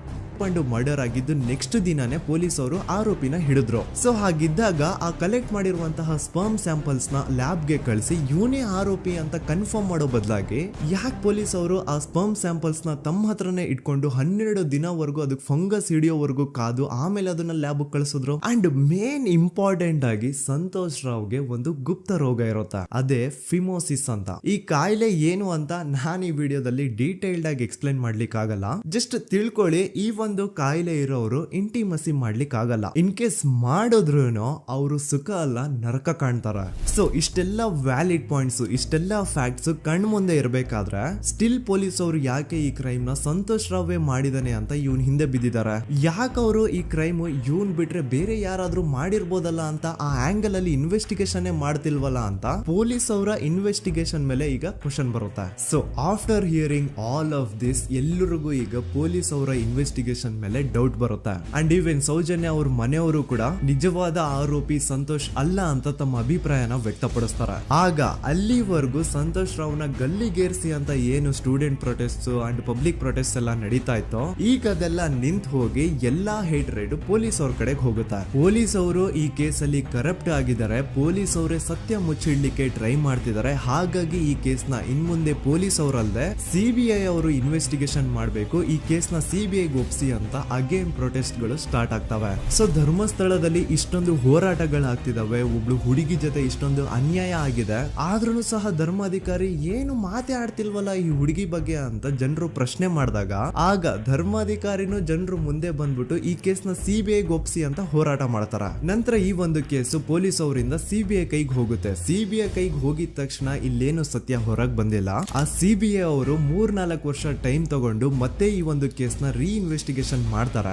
ಮರ್ಡರ್ ಆಗಿದ್ದು ನೆಕ್ಸ್ಟ್ ದಿನಾನೇ ಪೊಲೀಸ್ ಅವರು ಆರೋಪಿನ ಹಿಡಿದ್ರು. ಸೊ ಹಾಗಿದ್ದಾಗ ಆ ಕಲೆಕ್ಟ್ ಮಾಡಿರುವಂತಹ ಸ್ಪರ್ಮ್ ಸ್ಯಾಂಪಲ್ಸ್ ನ ಲ್ಯಾಬ್ ಗೆ ಕಳಿಸಿ ಇವನೇ ಆರೋಪಿ ಅಂತ ಕನ್ಫರ್ಮ್ ಮಾಡೋ ಬದಲಾಗಿ ಯಾಕೆ ಪೊಲೀಸ್ ಅವರು ಆ ಸ್ಪರ್ಮ್ ಸ್ಯಾಂಪಲ್ಸ್ ನ ತಮ್ಮ ಹತ್ರನೇ ಇಟ್ಕೊಂಡು 12 ದಿನವರೆಗೂ ಅದಕ್ಕೆ ಫಂಗಸ್ ಹಿಡಿಯೋವರೆಗೂ ಕಾದು ಆಮೇಲೆ ಅದನ್ನ ಲ್ಯಾಬ್ ಕಳಿಸಿದ್ರು. ಅಂಡ್ ಮೇನ್ ಇಂಪಾರ್ಟೆಂಟ್ ಆಗಿ ಸಂತೋಷ್ ರಾವ್ಗೆ ಒಂದು ಗುಪ್ತ ರೋಗ ಇರುತ್ತೆ, ಅದೇ ಫಿಮೋಸಿಸ್ ಅಂತ. ಈ ಕಾಯಿಲೆ ಏನು ಅಂತ ನಾನು ಈ ವಿಡಿಯೋದಲ್ಲಿ ಡೀಟೇಲ್ಡ್ ಆಗಿ ಎಕ್ಸ್ಪ್ಲೈನ್ ಮಾಡ್ಲಿಕ್ಕೆ ಆಗಲ್ಲ. ಜಸ್ಟ್ ತಿಳ್ಕೊಳ್ಳಿ, ಈ ಒಂದು ಕಾಯಿಲೆ ಇರೋರು ಇಂಟಿಮಸಿ ಮಾಡ್ಲಿಕ್ಕೆ ಆಗಲ್ಲ. ಇನ್ ಕೇಸ್ ಮಾಡಿದ್ರು ಅವರು ಸುಖ ಅಲ್ಲ ನರಕ ಕಾಣ್ತಾರ. ಸೊ ಇಷ್ಟೆಲ್ಲ ವ್ಯಾಲಿಡ್ ಪಾಯಿಂಟ್ಸ್, ಇಷ್ಟೆಲ್ಲ ಫ್ಯಾಕ್ಟ್ಸ್ ಕಣ್ ಮುಂದೆ ಇರಬೇಕಾದ್ರೆ ಸ್ಟಿಲ್ ಪೊಲೀಸ್ ಅವರು ಯಾಕೆ ಈ ಕ್ರೈಮ್ ನ ಸಂತೋಷ್ ರಾವೇ ಮಾಡಿದಾನೆ ಅಂತ ಇವನ್ ಹಿಂದೆ ಬಿದ್ದಿದ್ದಾರೆ. ಯಾಕೆ ಅವರು ಈ ಕ್ರೈಮ್ ಇವನ್ ಬಿಟ್ರೆ ಬೇರೆ ಯಾರಾದ್ರೂ ಮಾಡಿರ್ಬೋದಲ್ಲ ಅಂತ ಆ ಆಂಗಲ್ ಅಲ್ಲಿ ಇನ್ವೆಸ್ಟಿಗೇಷನ್ ಮಾಡ್ತಿಲ್ವಲ್ಲ ಅಂತ ಪೊಲೀಸ್ ಅವರ ಇನ್ವೆಸ್ಟಿಗೇಷನ್ ಮೇಲೆ ಈಗ ಕ್ವಶನ್ ಬರುತ್ತೆ. So after hearing all of this, ಎಲ್ಲರಿಗೂ ಈಗ ಪೊಲೀಸ್ ಅವರ ಇನ್ವೆಸ್ಟಿಗೇಷನ್ ಇನ್ವೆಸ್ಟಿಗೇಷನ್ ಮೇಲೆ ಡೌಟ್ ಬರುತ್ತೆ. ಅಂಡ್ ಈವನ್ ಸೌಜನ್ಯ ಅವ್ರ ಮನೆಯವರು ಕೂಡ ನಿಜವಾದ ಆರೋಪಿ ಸಂತೋಷ್ ಅಲ್ಲ ಅಂತ ತಮ್ಮ ಅಭಿಪ್ರಾಯನ ವ್ಯಕ್ತಪಡಿಸ್ತಾರೆ. ಆಗ ಅಲ್ಲಿವರೆಗೂ ಸಂತೋಷ್ ರಾವ್ನ ಗಲ್ಲಿಗೇರಿಸಿ ಅಂತ ಏನು student protest and public protest ಎಲ್ಲ ನಡೀತಾ ಇತ್ತು, ಈಗ ಅದೆಲ್ಲ ನಿಂತು ಹೋಗಿ ಎಲ್ಲಾ ಹೇಟ್ರೇಡ್ ಪೊಲೀಸ್ ಅವ್ರ ಕಡೆಗೆ ಹೋಗುತ್ತೆ. ಪೊಲೀಸ್ ಅವರು ಈ ಕೇಸಲ್ಲಿ ಕರಪ್ಟ್ ಆಗಿದ್ದಾರೆ, ಪೊಲೀಸ್ ಅವರೇ ಸತ್ಯ ಮುಚ್ಚಿಡ್ಲಿಕ್ಕೆ ಟ್ರೈ ಮಾಡ್ತಿದ್ದಾರೆ. ಹಾಗಾಗಿ ಈ ಕೇಸ್ನ ಇನ್ಮುಂದೆ ಪೊಲೀಸ್ ಅವರಲ್ಲದೆ ಸಿಬಿಐ ಅವರು ಇನ್ವೆಸ್ಟಿಗೇಷನ್ ಮಾಡಬೇಕು, ಈ ಕೇಸ್ನ ಸಿಬಿಐ ಒಪ್ಸಿ ಅಂತ ಅಗೇನ್ ಪ್ರೊಟೆಸ್ಟ್ ಗಳು ಸ್ಟಾರ್ಟ್ ಆಗ್ತವೆ. ಸೊ ಧರ್ಮಸ್ಥಳದಲ್ಲಿ ಇಷ್ಟೊಂದು ಹೋರಾಟಗಳಾಗ್ತಿದಾವೆ, ಒಬ್ಳು ಹುಡುಗಿ ಜೊತೆ ಇಷ್ಟೊಂದು ಅನ್ಯಾಯ ಆಗಿದೆ, ಆದ್ರೂ ಸಹ ಧರ್ಮಾಧಿಕಾರಿ ಏನು ಮಾತೇ ಆಡ್ತಿಲ್ವಲ್ಲ ಈ ಹುಡುಗಿ ಬಗ್ಗೆ ಅಂತ ಜನರು ಪ್ರಶ್ನೆ ಮಾಡಿದಾಗ ಆಗ ಧರ್ಮಾಧಿಕಾರಿನೂ ಜನರು ಮುಂದೆ ಬಂದ್ಬಿಟ್ಟು ಈ ಕೇಸ್ನ ಸಿಬಿಐ ಒಪ್ಸಿ ಅಂತ ಹೋರಾಟ ಮಾಡ್ತಾರ. ನಂತರ ಈ ಒಂದು ಕೇಸು ಪೊಲೀಸ್ ಅವರಿಂದ ಸಿಬಿಐ ಕೈಗೆ ಹೋಗುತ್ತೆ. ಸಿಬಿಐ ಕೈಗೆ ಹೋಗಿದ ತಕ್ಷಣ ಇಲ್ಲೇನು ಸತ್ಯ ಹೊರಗೆ ಬಂದಿಲ್ಲ. ಆ ಸಿಬಿಐ ಅವರು 3-4 ವರ್ಷ ಟೈಮ್ ತಗೊಂಡು ಮತ್ತೆ ಈ ಒಂದು ಕೇಸ್ನ ರೀ ಇನ್ವೆಸ್ಟಿಗೇಷನ್ ಮಾಡ್ತಾರ.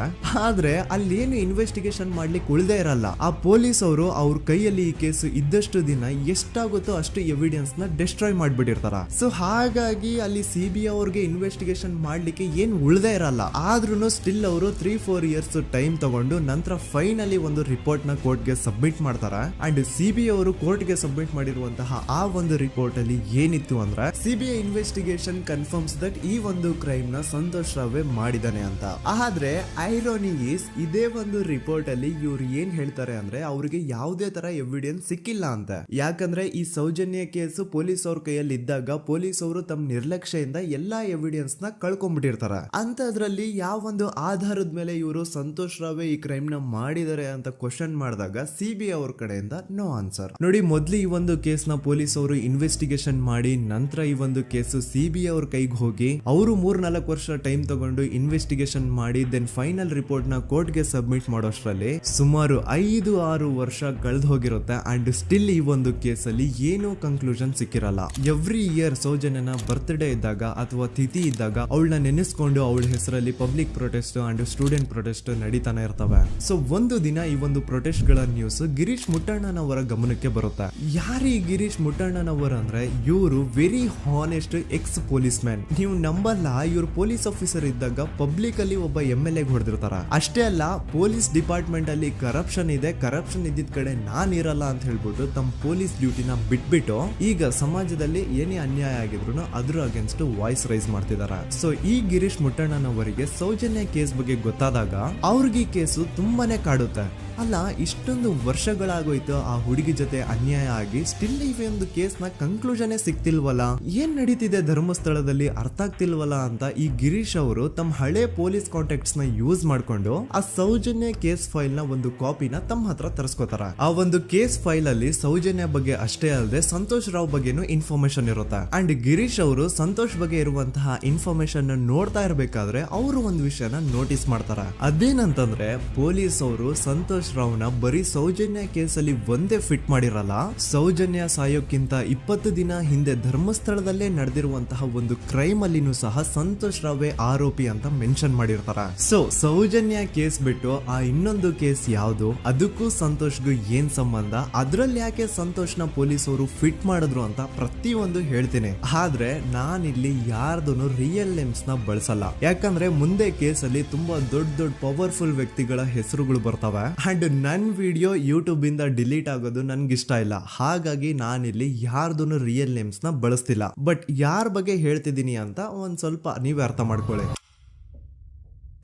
ಆದ್ರೆ ಅಲ್ಲೇನು ಇನ್ವೆಸ್ಟಿಗೇಷನ್ ಮಾಡ್ಲಿಕ್ಕೆ ಉಳ್ದೇ ಇರಲ್ಲ. ಆ ಪೊಲೀಸ್ ಅವರು ಅವ್ರ ಕೈಯಲ್ಲಿ ಈ ಕೇಸು ಇದ್ದಷ್ಟು ದಿನ ಎಷ್ಟಾಗುತ್ತೋ ಅಷ್ಟು ಎವಿಡೆನ್ಸ್ ನ ಡಿಸ್ಟ್ರಾಯ್ ಮಾಡ್ಬಿಟ್ಟಿರ್ತಾರ. ಸೊ ಹಾಗಾಗಿ ಅಲ್ಲಿ ಸಿಬಿಐ ಅವ್ರಿಗೆ ಇನ್ವೆಸ್ಟಿಗೇಷನ್ ಮಾಡ್ಲಿಕ್ಕೆ ಏನ್ ಉಳ್ದೇ ಇರಲ್ಲ. ಆದ್ರೂ ಸ್ಟಿಲ್ ಅವರು 3-4 ಇಯರ್ಸ್ ಟೈಮ್ ತಗೊಂಡು ನಂತರ ಫೈನಲಿ ಒಂದು ರಿಪೋರ್ಟ್ ನ ಕೋರ್ಟ್ ಗೆ ಸಬ್ಮಿಟ್ ಮಾಡ್ತಾರ. ಅಂಡ್ ಸಿಬಿಐ ಅವರು ಕೋರ್ಟ್ ಗೆ ಸಬ್ಮಿಟ್ ಮಾಡಿರುವಂತಹ ಆ ಒಂದು ರಿಪೋರ್ಟ್ ಅಲ್ಲಿ ಏನಿತ್ತು ಅಂದ್ರೆ ಸಿಬಿಐ ಇನ್ವೆಸ್ಟಿಗೇಷನ್ ಕನ್ಫರ್ಮ್ಸ್ ದಟ್ ಈ ಒಂದು ಕ್ರೈಮ್ ನ ಸಂತೋಷ್ ರಾವ್ ಮಾಡಿದಾನೆ ಅಂತ. ಆದ್ರೆ ಐರಾನಿ ಈಸ್ ಇದೇ ಒಂದು ರಿಪೋರ್ಟ್ ಅಲ್ಲಿ ಇವ್ರು ಏನ್ ಹೇಳ್ತಾರೆ ಅಂದ್ರೆ ಅವ್ರಿಗೆ ಯಾವುದೇ ತರ ಎವಿಡೆನ್ಸ್ ಸಿಕ್ಕಿಲ್ಲ ಅಂತ. ಯಾಕಂದ್ರೆ ಈ ಸೌಜನ್ಯ ಕೇಸು ಪೊಲೀಸ್ ಅವ್ರ ಕೈಯಲ್ಲಿ ಇದ್ದಾಗ ಪೊಲೀಸ್ ಅವರು ತಮ್ಮ ನಿರ್ಲಕ್ಷ್ಯದಿಂದ ಎಲ್ಲಾ ಎವಿಡೆನ್ಸ್ ನ ಕಳ್ಕೊಂಡ್ಬಿಟ್ಟಿರ್ತಾರ. ಅಂತದ್ರಲ್ಲಿ ಯಾವ ಒಂದು ಆಧಾರದ ಮೇಲೆ ಇವರು ಸಂತೋಷ್ ರಾವ್ ಈ ಕ್ರೈಮ್ ನ ಮಾಡಿದ್ದಾರೆ ಅಂತ ಕ್ವಶನ್ ಮಾಡಿದಾಗ ಸಿಬಿಐ ಅವ್ರ ಕಡೆಯಿಂದ ನೋ ಆನ್ಸರ್. ನೋಡಿ, ಮೊದ್ಲು ಈ ಒಂದು ಕೇಸ್ ನ ಪೊಲೀಸ್ ಅವರು ಇನ್ವೆಸ್ಟಿಗೇಷನ್ ಮಾಡಿ ನಂತರ ಈ ಒಂದು ಕೇಸು ಸಿಬಿಐ ಅವ್ರ ಕೈಗೆ ಹೋಗಿ ಅವರು 3-4 ವರ್ಷ ಟೈಮ್ ತಗೊಂಡು ಇನ್ವೆಸ್ಟಿಗೇಷನ್ ಮಾಡಿ ದೆನ್ ಫೈನಲ್ ರಿಪೋರ್ಟ್ ನ ಕೋರ್ಟ್ ಗೆ ಸಬ್ಮಿಟ್ ಮಾಡೋಷ್ಟ್ರಲ್ಲಿ ಸುಮಾರು 5-6 ವರ್ಷ ಕಳೆದು ಹೋಗಿರುತ್ತೆ. ಅಂಡ್ ಸ್ಟಿಲ್ ಈ ಒಂದು ಕೇಸಲ್ಲಿ ಏನೂ ಕನ್ಕ್ಲೂಷನ್ ಸಿಕ್ಕಿರಲ್ಲ. ಎವ್ರಿ ಇಯರ್ ಸೌಜನ್ಯನ ಬರ್ತ್ಡೇ ಇದ್ದಾಗ ಅಥವಾ ತಿಥಿ ಇದ್ದಾಗ ಅವಳನ್ನ ನೆನೆಸ್ಕೊಂಡು ಅವಳ ಹೆಸರಲ್ಲಿ public protest and student protest ನಡೀತಾನೆ ಇರ್ತವೆ. ಸೊ ಒಂದು ದಿನ ಈ ಒಂದು ಪ್ರೊಟೆಸ್ಟ್ ಗಳ ನ್ಯೂಸ್ ಗಿರೀಶ್ ಮುಟ್ಟಣ್ಣನವರ ಗಮನಕ್ಕೆ ಬರುತ್ತೆ. ಯಾರೀ ಗಿರೀಶ್ ಮುಟ್ಟಣ್ಣನವರ ಅಂದ್ರೆ ಇವರು very honest X police man. ನೀವು ನಂಬಲ್ಲ, ಇವ್ರು ಪೊಲೀಸ್ ಆಫೀಸರ್ ಇದ್ದಾಗ ಪಬ್ಲಿಕ್ ಅಲ್ಲಿ ಒಬ್ಬ MLA ಹೊಡೆದಿರ್ತಾರ. ಅಷ್ಟೇ ಅಲ್ಲ, ಪೊಲೀಸ್ ಡಿಪಾರ್ಟ್ಮೆಂಟ್ ಅಲ್ಲಿ ಕರಪ್ಷನ್ ಇದೆ, ಕರಪ್ಷನ್ ಇದ್ದಿದ್ ಕಡೆ ನಾನ್ ಇರಲ್ಲ ಅಂತ ಹೇಳ್ಬಿಟ್ಟು ತಮ್ಮ ಪೊಲೀಸ್ ಡ್ಯೂಟಿನ ಬಿಟ್ಬಿಟ್ಟು ಈಗ ಸಮಾಜದಲ್ಲಿ ಏನೇ ಅನ್ಯಾಯ ಆಗಿದ್ರು ಅದ್ರ ಅಗೇನ್ಸ್ಟ್ ವಾಯ್ಸ್ ರೈಸ್ ಮಾಡ್ತಿದಾರ. ಸೊ ಈ ಗಿರೀಶ್ ಮುಟ್ಟಣ್ಣನವರಿಗೆ ಸೌಜನ್ಯ ಕೇಸ್ ಬಗ್ಗೆ ಗೊತ್ತಾದಾಗ ಅವ್ರಿಗೆ ಈ ಕೇಸು ತುಂಬಾನೇ ಕಾಡುತ್ತೆ. ಅಲ್ಲ, ಇಷ್ಟೊಂದು ವರ್ಷಗಳಾಗೋಯ್ತು ಆ ಹುಡುಗಿ ಜೊತೆ ಅನ್ಯಾಯ ಆಗಿ, ಸ್ಟಿಲ್ ಈ ಒಂದು ಕೇಸ್ ನ ಕನ್ಕ್ಲೂಷನ್ ಸಿಕ್ತಿಲ್ವಲ್ಲ, ಏನ್ ನಡೀತಿದೆ ಧರ್ಮಸ್ಥಳದಲ್ಲಿ ಅರ್ಥ ಆಗ್ತಿಲ್ವಲ್ಲ ಅಂತ ಈ ಗಿರೀಶ್ ಅವರು ತಮ್ಮ ಹಳೆ ಪೊಲೀಸ್ ಕಾಂಟ್ಯಾಕ್ಟ್ಸ್ ನ ಯೂಸ್ ಮಾಡ್ಕೊಂಡು ಆ ಸೌಜನ್ಯ ಕೇಸ್ ಫೈಲ್ ನ ಒಂದು ಕಾಪಿನ ತಮ್ಮ ಹತ್ರ ತರಿಸ್ಕೋತಾರ. ಆ ಒಂದು ಕೇಸ್ ಫೈಲ್ ಅಲ್ಲಿ ಸೌಜನ್ಯ ಬಗ್ಗೆ ಅಷ್ಟೇ ಅಲ್ಲದೆ ಸಂತೋಷ್ ರಾವ್ ಬಗ್ಗೆನೂ ಇನ್ಫಾರ್ಮೇಶನ್ ಇರುತ್ತೆ. ಅಂಡ್ ಗಿರೀಶ್ ಅವರು ಸಂತೋಷ್ ಬಗ್ಗೆ ಇರುವಂತಹ ಇನ್ಫಾರ್ಮೇಶನ್ ನೋಡ್ತಾ ಇರ್ಬೇಕಾದ್ರೆ ಅವರು ಒಂದು ವಿಷಯನ ನೋಟಿಸ್ ಮಾಡ್ತಾರ. ಅದೇನಂತಂದ್ರೆ ಪೊಲೀಸ್ ಅವರು ಸಂತೋಷ್ ರಾವ್ನ ಬರೀ ಸೌಜನ್ಯ ಕೇಸಲ್ಲಿ ಒಂದೇ ಫಿಟ್ ಮಾಡಿರಲ್ಲ, ಸೌಜನ್ಯ ಸಾಯೋಕ್ಕಿಂತ 20 ದಿನ ಹಿಂದೆ ಧರ್ಮಸ್ಥಳದಲ್ಲೇ ನಡೆದಿರುವಂತಹ ಒಂದು ಕ್ರೈಮ್ ಅಲ್ಲಿನೂ ಸಹ ಸಂತೋಷ್ ರಾವ್ ಆರೋಪಿ ಅಂತ ಮೆನ್ಷನ್ ಮಾಡಿರ್ತಾರ. ಸೊ ಸೌಜನ್ಯ ಕೇಸ್ ಬಿಟ್ಟು ಆ ಇನ್ನೊಂದು ಕೇಸ್ ಯಾವುದು, ಅದಕ್ಕೂ ಸಂತೋಷ್ಗೂ ಏನ್ ಸಂಬಂಧ, ಅದ್ರಲ್ಲಿ ಯಾಕೆ ಸಂತೋಷ್ನ ಪೊಲೀಸ್ ಅವರು ಫಿಟ್ ಮಾಡಿದ್ರು ಅಂತ ಪ್ರತಿಯೊಂದು ಹೇಳ್ತೀನಿ. ಆದ್ರೆ ನಾನಿಲ್ಲಿ ಯಾರ್ದು ರಿಯಲ್ ನೇಮ್ಸ್ ನ ಬಳಸಲ್ಲ. ಯಾಕಂದ್ರೆ ಮುಂದೆ ಕೇಸಲ್ಲಿ ತುಂಬಾ ದೊಡ್ಡ ಪವರ್ಫುಲ್ ವ್ಯಕ್ತಿಗಳ ಹೆಸರುಗಳು ಬರ್ತವೆ. ಅಂಡ್ ನನ್ ವಿಡಿಯೋ ಯೂಟ್ಯೂಬ್ ಇಂದ ಡಿಲೀಟ್ ಆಗೋದು ನನ್ಗೆ ಇಷ್ಟ ಇಲ್ಲ. ಹಾಗಾಗಿ ನಾನಿಲ್ಲಿ ಯಾರ್ದು ರಿಯಲ್ ನೇಮ್ಸ್ ನ ಬಳಸ್ತಿಲ್ಲ. ಬಟ್ ಯಾರ ಬಗ್ಗೆ ಹೇಳ್ತಿದ್ದೀನಿ ಅಂತ ಒಂದ್ ಸ್ವಲ್ಪ ನೀವೇ ಅರ್ಥ ಮಾಡ್ಕೊಳ್ಳಿ.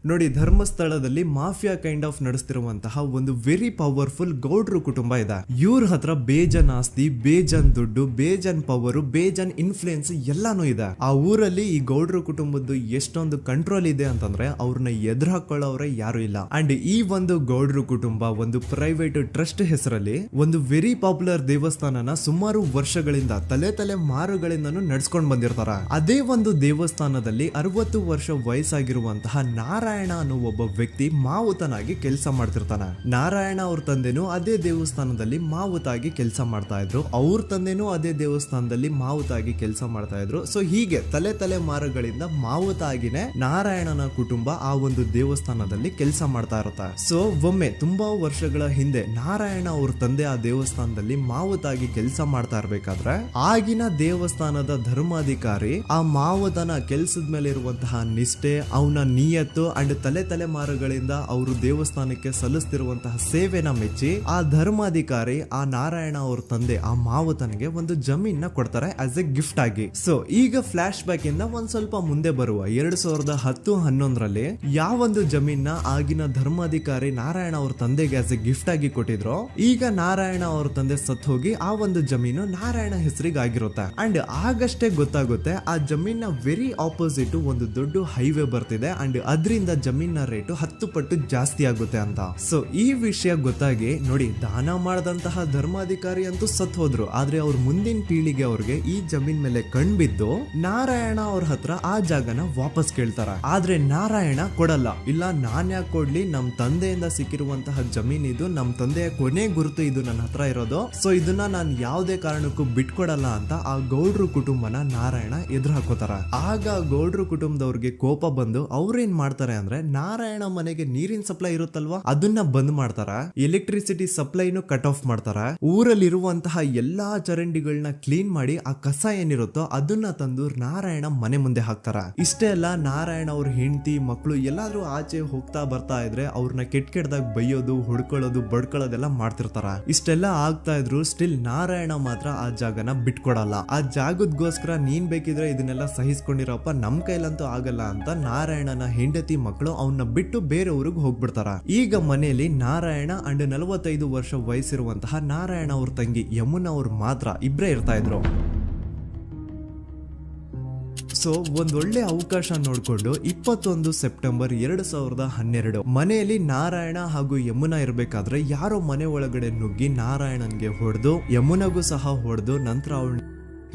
ನೋಡಿ, ಧರ್ಮಸ್ಥಳದಲ್ಲಿ ಮಾಫಿಯಾ ಕೈಂಡ್ ಆಫ್ ನಡೆಸ್ತಿರುವಂತಹ ಒಂದು ವೆರಿ ಪವರ್ಫುಲ್ ಗೌಡ್ರು ಕುಟುಂಬ ಇದೆ. ಇವ್ರ ಹತ್ರ ಬೇಜನ್ ಆಸ್ತಿ, ಬೇಜನ್ ದುಡ್ಡು, ಬೇಜನ್ ಪವರ್, ಬೇಜನ್ ಇನ್ಫ್ಲೂಯೆನ್ಸ್ ಎಲ್ಲಾನು ಇದೆ. ಆ ಊರಲ್ಲಿ ಈ ಗೌಡ್ರು ಕುಟುಂಬದ್ದು ಎಷ್ಟೊಂದು ಕಂಟ್ರೋಲ್ ಇದೆ ಅಂತಂದ್ರೆ ಅವ್ರನ್ನ ಎದುರು ಹಾಕೊಳ್ಳೋರೆ ಯಾರು ಇಲ್ಲ. ಅಂಡ್ ಈ ಒಂದು ಗೌಡ್ರು ಕುಟುಂಬ ಒಂದು ಪ್ರೈವೇಟ್ ಟ್ರಸ್ಟ್ ಹೆಸರಲ್ಲಿ ಒಂದು ವೆರಿ ಪಾಪ್ಯುಲರ್ ದೇವಸ್ಥಾನನ ಸುಮಾರು ವರ್ಷಗಳಿಂದ ತಲೆ ಮಾರುಗಳಿಂದನೂ ನಡ್ಸ್ಕೊಂಡ್ ಬಂದಿರ್ತಾರ. ಅದೇ ಒಂದು ದೇವಸ್ಥಾನದಲ್ಲಿ 60 ವರ್ಷ ವಯಸ್ಸಾಗಿರುವಂತಹ ನಾರಾಯಣ ಅನ್ನೋ ಒಬ್ಬ ವ್ಯಕ್ತಿ ಮಾವುತನಾಗಿ ಕೆಲಸ ಮಾಡ್ತಿರ್ತಾನೆ. ನಾರಾಯಣ ಅವ್ರ ತಂದೆನೂ ಅದೇ ದೇವಸ್ಥಾನದಲ್ಲಿ ಮಾವುತಾಗಿ ಕೆಲಸ ಮಾಡ್ತಾ ಇದ್ರು, ಅವ್ರ ತಂದೆನೂ ಅದೇ ದೇವಸ್ಥಾನದಲ್ಲಿ ಮಾವುತಾಗಿ ಕೆಲಸ ಮಾಡ್ತಾ ಇದ್ರು. ಸೊ ಹೀಗೆ ತಲೆ ಮಾರುಗಳಿಂದ ಮಾವುತಾಗಿನೇ ನಾರಾಯಣನ ಕುಟುಂಬ ಆ ಒಂದು ದೇವಸ್ಥಾನದಲ್ಲಿ ಕೆಲಸ ಮಾಡ್ತಾ ಇರುತ್ತೆ. ಸೊ ಒಮ್ಮೆ ತುಂಬಾ ವರ್ಷಗಳ ಹಿಂದೆ ನಾರಾಯಣ ಅವ್ರ ತಂದೆ ಆ ದೇವಸ್ಥಾನದಲ್ಲಿ ಮಾವುತಾಗಿ ಕೆಲಸ ಮಾಡ್ತಾ ಇರ್ಬೇಕಾದ್ರೆ ಆಗಿನ ದೇವಸ್ಥಾನದ ಧರ್ಮಾಧಿಕಾರಿ ಆ ಮಾವುತನ ಕೆಲ್ಸದ ಮೇಲೆ ಇರುವಂತಹ ನಿಷ್ಠೆ, ಅವನ ನಿಯತ್ತು ಅಂಡ್ ತಲೆಮಾರುಗಳಿಂದ ಅವರು ದೇವಸ್ಥಾನಕ್ಕೆ ಸಲ್ಲಿಸ್ತಿರುವಂತಹ ಸೇವೆನ ಮೆಚ್ಚಿ ಆ ಧರ್ಮಾಧಿಕಾರಿ ಆ ನಾರಾಯಣ ಅವ್ರ ತಂದೆ ಆ ಮಾವತನಿಗೆ ಒಂದು ಜಮೀನ್ ಕೊಡ್ತಾರೆ ಆಸ್ ಎ ಗಿಫ್ಟ್ ಆಗಿ. ಸೊ ಈಗ ಫ್ಲಾಶ್ ಬ್ಯಾಕ್ ಇಂದ ಒಂದ್ ಸ್ವಲ್ಪ ಮುಂದೆ ಬರುವ 2010-11ರಲ್ಲಿ ಯಾವೊಂದು ಜಮೀನ ಆಗಿನ ಧರ್ಮಾಧಿಕಾರಿ ನಾರಾಯಣ ಅವ್ರ ತಂದೆಗೆ ಆಸ್ ಎ ಗಿಫ್ಟ್ ಆಗಿ ಕೊಟ್ಟಿದ್ರು, ಈಗ ನಾರಾಯಣ ಅವ್ರ ತಂದೆ ಸತ್ ಹೋಗಿ ಆ ಒಂದು ಜಮೀನು ನಾರಾಯಣ ಹೆಸರಿಗೆ ಆಗಿರುತ್ತೆ. ಅಂಡ್ ಆಗಷ್ಟೇ ಗೊತ್ತಾಗುತ್ತೆ ಆ ಜಮೀನ ವೆರಿ ಆಪೋಸಿಟ್ ಒಂದು ದೊಡ್ಡ ಹೈವೇ ಬರ್ತಿದೆ ಅಂಡ್ ಅದರಿಂದ ಜಮೀನ ರೇಟು 10 ಪಟ್ಟು ಜಾಸ್ತಿ ಆಗುತ್ತೆ ಅಂತ. ಸೊ ಈ ವಿಷಯ ಗೊತ್ತಾಗಿ ನೋಡಿ ದಾನ ಮಾಡದಂತಹ ಧರ್ಮಾಧಿಕಾರಿ ಅಂತೂ ಸತ್ ಹೋದ್ರು, ಆದ್ರೆ ಅವ್ರ ಮುಂದಿನ ಪೀಳಿಗೆ ಅವ್ರಿಗೆ ಈ ಜಮೀನ್ ಮೇಲೆ ಕಣ್ಬಿದ್ದು ನಾರಾಯಣ ಅವ್ರ ಹತ್ರ ಆ ಜಾಗನ ವಾಪಸ್ ಕೇಳ್ತಾರ. ಆದ್ರೆ ನಾರಾಯಣ ಕೊಡಲ್ಲ. ಇಲ್ಲ ನಾನ್ ಯಾಕೆ ಕೊಡ್ಲಿ, ನಮ್ ತಂದೆಯಿಂದ ಸಿಕ್ಕಿರುವಂತಹ ಜಮೀನ್ ಇದು, ನಮ್ ತಂದೆಯ ಕೊನೆ ಗುರುತು ಇದು ನನ್ನ ಹತ್ರ ಇರೋದು, ಸೊ ಇದನ್ನ ನಾನ್ ಯಾವುದೇ ಕಾರಣಕ್ಕೂ ಬಿಟ್ಕೊಡಲ್ಲ ಅಂತ ಆ ಗೌಡ್ರು ಕುಟುಂಬನ ನಾರಾಯಣ ಎದುರು ಹಾಕೋತಾರ. ಆಗ ಗೌಡ್ರು ಕುಟುಂಬದವ್ರಿಗೆ ಕೋಪ ಬಂದು ಅವ್ರೇನ್ ಮಾಡ್ತಾರೆ ಅಂದ್ರೆ ನಾರಾಯಣ ಮನೆಗೆ ನೀರಿನ ಸಪ್ಲೈ ಇರುತ್ತಲ್ವಾ ಅದನ್ನ ಬಂದ್ ಮಾಡ್ತಾರ, ಎಲೆಕ್ಟ್ರಿಸಿಟಿ ಸಪ್ಲೈನು ಕಟ್ ಆಫ್ ಮಾಡ್ತಾರ, ಊರಲ್ಲಿರುವಂತಹ ಎಲ್ಲಾ ಚರಂಡಿಗಳನ್ನ ಕ್ಲೀನ್ ಮಾಡಿ ಆ ಕಸ ಏನಿರುತ್ತೋ ಅದನ್ನ ತಂದು ನಾರಾಯಣ ಮನೆ ಮುಂದೆ ಹಾಕ್ತಾರ. ಇಷ್ಟೇ ಅಲ್ಲ, ನಾರಾಯಣ ಅವ್ರ ಹೆಂಡತಿ ಮಕ್ಕಳು ಎಲ್ಲಾದ್ರೂ ಆಚೆ ಹೋಗ್ತಾ ಬರ್ತಾ ಇದ್ರೆ ಅವ್ರನ್ನ ಕೆಟ್ಟದಾಗ ಬೈಯೋದು, ಹೊಡ್ಕೊಳ್ಳೋದು, ಬಡ್ಕೊಳ್ಳೋದೆಲ್ಲ ಮಾಡ್ತಿರ್ತಾರ. ಇಷ್ಟೆಲ್ಲ ಆಗ್ತಾ ಇದ್ರು ಸ್ಟಿಲ್ ನಾರಾಯಣ ಮಾತ್ರ ಆ ಜಾಗನ ಬಿಟ್ಕೊಡಲ್ಲ. ಆ ಜಾಗದ್ಗೋಸ್ಕರ ನೀನ್ ಬೇಕಿದ್ರೆ ಇದನ್ನೆಲ್ಲ ಸಹಿಸ್ಕೊಂಡಿರಪ್ಪ, ನಮ್ ಕೈಲಂತೂ ಆಗಲ್ಲ ಅಂತ ನಾರಾಯಣನ ಹೆಂಡತಿ ಮಕ್ಕಳು ಅವನ್ನ ಬಿಟ್ಟು ಬೇರೆ ಊರಿಗೆ ಹೋಗ್ಬಿಡ್ತಾರ. ಈಗ ಮನೆಯಲ್ಲಿ ನಾರಾಯಣ ಅಂಡ್ 45 ವರ್ಷ ವಯಸ್ಸಿರುವಂತಹ ನಾರಾಯಣ ಅವ್ರ ತಂಗಿ ಯಮುನಾ ಅವ್ರು ಮಾತ್ರ ಇಬ್ರೇ ಇರ್ತಾ ಇದ್ರು. ಸೊ ಒಂದೊಳ್ಳೆ ಅವಕಾಶ ನೋಡ್ಕೊಂಡು 21 ಸೆಪ್ಟೆಂಬರ್ 2012 ಮನೆಯಲ್ಲಿ ನಾರಾಯಣ ಹಾಗೂ ಯಮುನಾ ಇರ್ಬೇಕಾದ್ರೆ ಯಾರೋ ಮನೆ ಒಳಗಡೆ ನುಗ್ಗಿ ನಾರಾಯಣನ್ಗೆ ಹೊಡೆದು ಯಮುನಾಗೂ ಸಹ ಹೊಡೆದು ನಂತರ ಅವಳು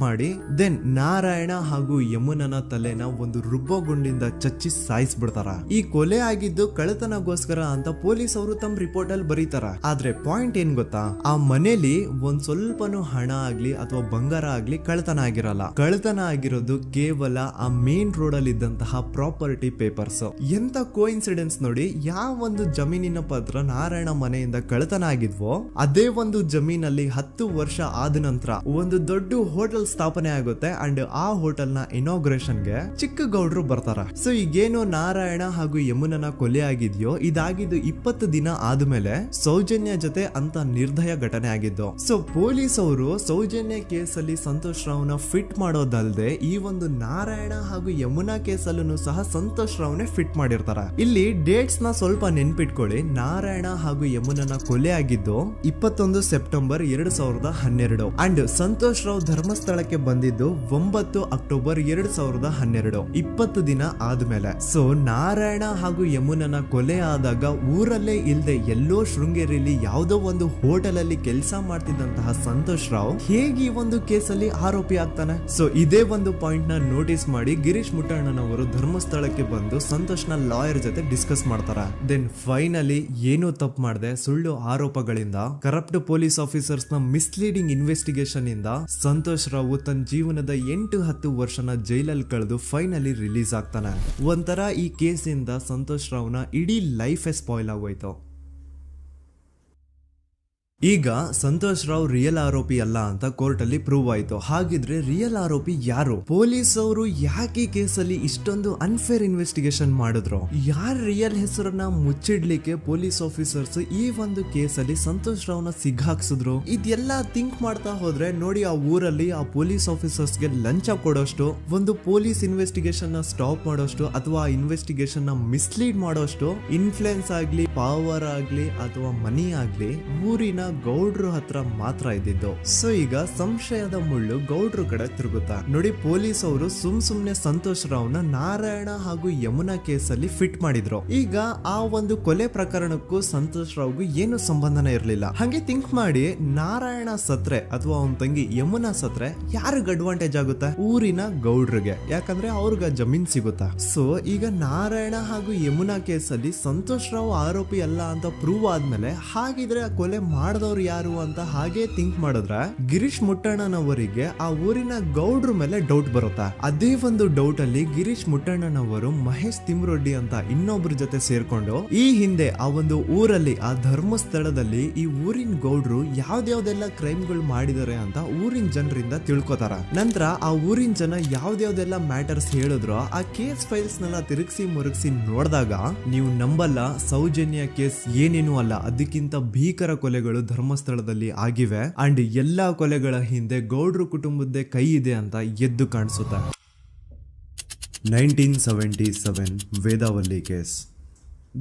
ಮಾಡಿ ದೆನ್ ನಾರಾಯಣ ಹಾಗೂ ಯಮುನನ ತಲೆನ ಒಂದು ರುಬ್ಬಗುಂಡಿಂದ ಚಚ್ಚಿ ಸಾಯಿಸ್ಬಿಡ್ತಾರ. ಈ ಕೊಲೆ ಆಗಿದ್ದು ಕಳ್ಳತನಗೋಸ್ಕರ ಅಂತ ಪೊಲೀಸ್ ಅವರು ತಮ್ಮ ರಿಪೋರ್ಟ್ ಅಲ್ಲಿ ಬರೀತಾರ. ಆದ್ರೆ ಪಾಯಿಂಟ್ ಏನ್ ಗೊತ್ತಾ, ಆ ಮನೇಲಿ ಒಂದ್ ಸ್ವಲ್ಪನೂ ಹಣ ಆಗ್ಲಿ ಅಥವಾ ಬಂಗಾರ ಆಗ್ಲಿ ಕಳ್ಳತನ ಆಗಿರಲ್ಲ. ಕಳ್ಳತನ ಆಗಿರೋದು ಕೇವಲ ಆ ಮೇನ್ ರೋಡ್ ಅಲ್ಲಿ ಇದ್ದಂತಹ ಪ್ರಾಪರ್ಟಿ ಪೇಪರ್ಸ್. ಎಂತ ಕೋಇನ್ಸಿಡೆನ್ಸ್ ನೋಡಿ, ಯಾವ ಒಂದು ಜಮೀನಿನ ಪತ್ರ ನಾರಾಯಣ ಮನೆಯಿಂದ ಕಳ್ಳತನ ಆಗಿದ್ವೋ ಅದೇ ಒಂದು ಜಮೀನಲ್ಲಿ 10 ವರ್ಷ ಆದ ನಂತರ ಒಂದು ದೊಡ್ಡ ಹೋಟೆಲ್ ಸ್ಥಾಪನೆ ಆಗುತ್ತೆ ಅಂಡ್ ಆ ಹೋಟೆಲ್ ನ ಇನಾಗ್ರೇಷನ್ ಗೆ ಚಿಕ್ಕ ಗೌಡ್ರು ಬರ್ತಾರ. ಸೊ ಈಗೇನು ನಾರಾಯಣ ಹಾಗೂ ಯಮುನನ ಕೊಲೆ ಆಗಿದ್ಯೋ ಇದಾಗಿದ್ದು 20 ದಿನ ಆದ್ಮೇಲೆ ಸೌಜನ್ಯ ಜೊತೆ ಅಂತ ನಿರ್ದಯ ಘಟನೆ ಆಗಿದ್ದು. ಸೊ ಪೊಲೀಸ್ ಅವರು ಸೌಜನ್ಯ ಕೇಸಲ್ಲಿ ಸಂತೋಷ್ ರಾವ್ನ ಫಿಟ್ ಮಾಡೋದಲ್ದೆ ಈ ಒಂದು ನಾರಾಯಣ ಹಾಗೂ ಯಮುನಾ ಕೇಸಲ್ಲೂ ಸಹ ಸಂತೋಷ್ ರಾವ್ನೆ ಫಿಟ್ ಮಾಡಿರ್ತಾರ. ಇಲ್ಲಿ ಡೇಟ್ಸ್ ನ ಸ್ವಲ್ಪ ನೆನ್ಪಿಟ್ಕೊಳ್ಳಿ. ನಾರಾಯಣ ಹಾಗೂ ಯಮುನನ ಕೊಲೆ ಆಗಿದ್ದು 21 ಸೆಪ್ಟೆಂಬರ್ 2012 ಅಂಡ್ ಸಂತೋಷ್ ರಾವ್ ಧರ್ಮಸ್ಥಳ ಬಂದಿದ್ದು 9 ಅಕ್ಟೋಬರ್ 2012, 20 ದಿನ ಆದ್ಮೇಲೆ. ಸೊ ನಾರಾಯಣ ಹಾಗೂ ಯಮುನನ ಕೊಲೆ ಆದಾಗ ಊರಲ್ಲೇ ಇಲ್ದೆ ಎಲ್ಲೋ ಶೃಂಗೇರಿಯಲ್ಲಿ ಯಾವುದೋ ಒಂದು ಹೋಟೆಲ್ ಅಲ್ಲಿ ಕೆಲಸ ಮಾಡ್ತಿದ್ದಂತಹ ಸಂತೋಷ್ ರಾವ್ ಹೇಗೆ ಈ ಒಂದು ಕೇಸಲ್ಲಿ ಆರೋಪಿ ಆಗ್ತಾನೆ? ಸೊ ಇದೇ ಒಂದು ಪಾಯಿಂಟ್ ನ ನೋಟಿಸ್ ಮಾಡಿ ಗಿರೀಶ್ ಮುಟ್ಟಣ್ಣನವರು ಧರ್ಮಸ್ಥಳಕ್ಕೆ ಬಂದು ಸಂತೋಷ್ ನ ಲಾಯರ್ ಜೊತೆ ಡಿಸ್ಕಸ್ ಮಾಡ್ತಾರ. ದೆನ್ ಫೈನಲಿ ಏನೋ ತಪ್ಪು ಮಾಡದೆ ಸುಳ್ಳು ಆರೋಪಗಳಿಂದ ಕರಪ್ಟ್ ಪೊಲೀಸ್ ಆಫೀಸರ್ಸ್ ನ ಮಿಸ್ಲೀಡಿಂಗ್ ಇನ್ವೆಸ್ಟಿಗೇಷನ್ ಇಂದ ಸಂತೋಷ್ ರಾವ್ ತನ್ನ ಜೀವನದ 8-10 ವರ್ಷನ ಜೈಲಲ್ಲಿ ಕಳೆದು ಫೈನಲಿ ರಿಲೀಸ್ ಆಗ್ತಾನೆ. ಒಂಥರ ಈ ಕೇಸಿಂದ ಸಂತೋಷ್ ರಾವ್ನ ಇಡೀ ಲೈಫ್ ಸ್ಪಾಯ್ಲ್ ಆಗೋಯ್ತು. ಈಗ ಸಂತೋಷ್ ರಾವ್ ರಿಯಲ್ ಆರೋಪಿ ಅಲ್ಲ ಅಂತ ಕೋರ್ಟ್ ಅಲ್ಲಿ ಪ್ರೂವ್ ಆಯ್ತು. ಹಾಗಿದ್ರೆ ರಿಯಲ್ ಆರೋಪಿ ಯಾರು? ಪೊಲೀಸ್ ಅವರು ಯಾಕೆ ಕೇಸಲ್ಲಿ ಇಷ್ಟೊಂದು ಅನ್ಫೇರ್ ಇನ್ವೆಸ್ಟಿಗೇಷನ್ ಮಾಡಿದ್ರು? ಯಾರ ರಿಯಲ್ ಹೆಸರನ್ನ ಮುಚ್ಚಿಡ್ಲಿಕ್ಕೆ ಪೊಲೀಸ್ ಆಫೀಸರ್ಸ್ ಈ ಒಂದು ಕೇಸಲ್ಲಿ ಸಂತೋಷ್ ರಾವ್ನ ಸಿಗ್ಹಾಕ್ಸಿದ್ರು? ಇದೆಲ್ಲ ಥಿಂಕ್ ಮಾಡ್ತಾ ಹೋದ್ರೆ ನೋಡಿ ಆ ಊರಲ್ಲಿ ಆ ಪೊಲೀಸ್ ಆಫೀಸರ್ಸ್ಗೆ ಲಂಚ ಕೊಡೋಷ್ಟು, ಒಂದು ಪೊಲೀಸ್ ಇನ್ವೆಸ್ಟಿಗೇಷನ್ ನ ಸ್ಟಾಪ್ ಮಾಡೋಷ್ಟು ಅಥವಾ ಆ ಇನ್ವೆಸ್ಟಿಗೇಷನ್ ನ ಮಿಸ್ಲೀಡ್ ಮಾಡೋಷ್ಟು ಇನ್ಫ್ಲುಯೆನ್ಸ್ ಆಗ್ಲಿ, ಪವರ್ ಆಗ್ಲಿ ಅಥವಾ ಮನಿ ಆಗ್ಲಿ ಊರಿನ ಗೌಡ್ರು ಹತ್ರ ಮಾತ್ರ ಇದ್ದಿದ್ದು. ಸೊ ಈಗ ಸಂಶಯದ ಮುಳ್ಳು ಗೌಡ್ರು ಕಡೆ ತಿರುಗುತ್ತಾ ನೋಡಿ. ಪೊಲೀಸ್ ಅವರು ಸುಮ್ನೆ ಸಂತೋಷ್ ರಾವ್ನ ನಾರಾಯಣ ಹಾಗೂ ಯಮುನಾ ಕೇಸಲ್ಲಿ ಫಿಟ್ ಮಾಡಿದ್ರು. ಈಗ ಆ ಒಂದು ಕೊಲೆ ಪ್ರಕರಣಕ್ಕೂ ಸಂತೋಷ್ ರಾವ್ಗೂ ಏನು ಸಂಬಂಧನೇ ಇರ್ಲಿಲ್ಲ. ಹಂಗೆ ಥಿಂಕ್ ಮಾಡಿ ನಾರಾಯಣ ಸತ್ರೆ ಅಥವಾ ಅವನ ತಂಗಿ ಯಮುನಾ ಸತ್ರೆ ಯಾರಿಗ ಅಡ್ವಾಂಟೇಜ್ ಆಗುತ್ತೆ? ಊರಿನ ಗೌಡ್ರಿಗೆ, ಯಾಕಂದ್ರೆ ಅವ್ರಿಗೆ ಜಮೀನ್ ಸಿಗುತ್ತಾ. ಸೊ ಈಗ ನಾರಾಯಣ ಹಾಗೂ ಯಮುನಾ ಕೇಸಲ್ಲಿ ಸಂತೋಷ್ ರಾವ್ ಆರೋಪಿ ಅಲ್ಲ ಅಂತ ಪ್ರೂವ್ ಆದ್ಮೇಲೆ ಹಾಗಿದ್ರೆ ಆ ಕೊಲೆ ಮಾಡ್ದವ್ರು ಯಾರು ಅಂತ ಹಾಗೆ ಥಿಂಕ್ ಮಾಡಿದ್ರೆ ಗಿರೀಶ್ ಮುಟ್ಟಣ್ಣನವರಿಗೆ ಆ ಊರಿನ ಗೌಡ್ರ ಮೇಲೆ ಡೌಟ್ ಬರುತ್ತೆ. ಅದೇ ಒಂದು ಡೌಟ್ ಅಲ್ಲಿ ಗಿರೀಶ್ ಮುಟ್ಟಣ್ಣನವರು ಮಹೇಶ್ ತಿಮ್ರೊಡ್ಡಿ ಅಂತ ಇನ್ನೊಬ್ರ ಜೊತೆ ಸೇರ್ಕೊಂಡು ಈ ಹಿಂದೆ ಆ ಒಂದು ಊರಲ್ಲಿ ಆ ಧರ್ಮಸ್ಥಳದಲ್ಲಿ ಈ ಊರಿನ ಗೌಡ್ರು ಯಾವ್ದಾವ್ದೆಲ್ಲ ಕ್ರೈಮ್ಗಳು ಮಾಡಿದಾರೆ ಅಂತ ಊರಿನ ಜನರಿಂದ ತಿಳ್ಕೊತಾರ. ನಂತರ ಆ ಊರಿನ ಜನ ಯಾವ್ದಾವ್ದೆಲ್ಲ ಮ್ಯಾಟರ್ಸ್ ಹೇಳಿದ್ರು ಆ ಕೇಸ್ ಫೈಲ್ಸ್ ನೆಲ್ಲ ತಿರುಗಿಸಿ ಮುರುಗಿಸಿ ನೋಡಿದಾಗ ನೀವು ನಂಬಲ್ಲ, ಸೌಜನ್ಯ ಕೇಸ್ ಏನೇನು ಅಲ್ಲ, ಅದಕ್ಕಿಂತ ಭೀಕರ ಕೊಲೆಗಳು ಧರ್ಮಸ್ಥಳದಲ್ಲಿ ಆಗಿವೆ ಅಂಡ್ ಎಲ್ಲಾ ಕೊಲೆಗಳ ಹಿಂದೆ ಗೌಡ್ರು ಕುಟುಂಬದ್ದೇ ಕೈ ಇದೆ ಅಂತ ಎದ್ದು ಕಾಣಿಸುತ್ತೆ. 1977 ವೇದಾವಲ್ಲಿ ಕೇಸ್.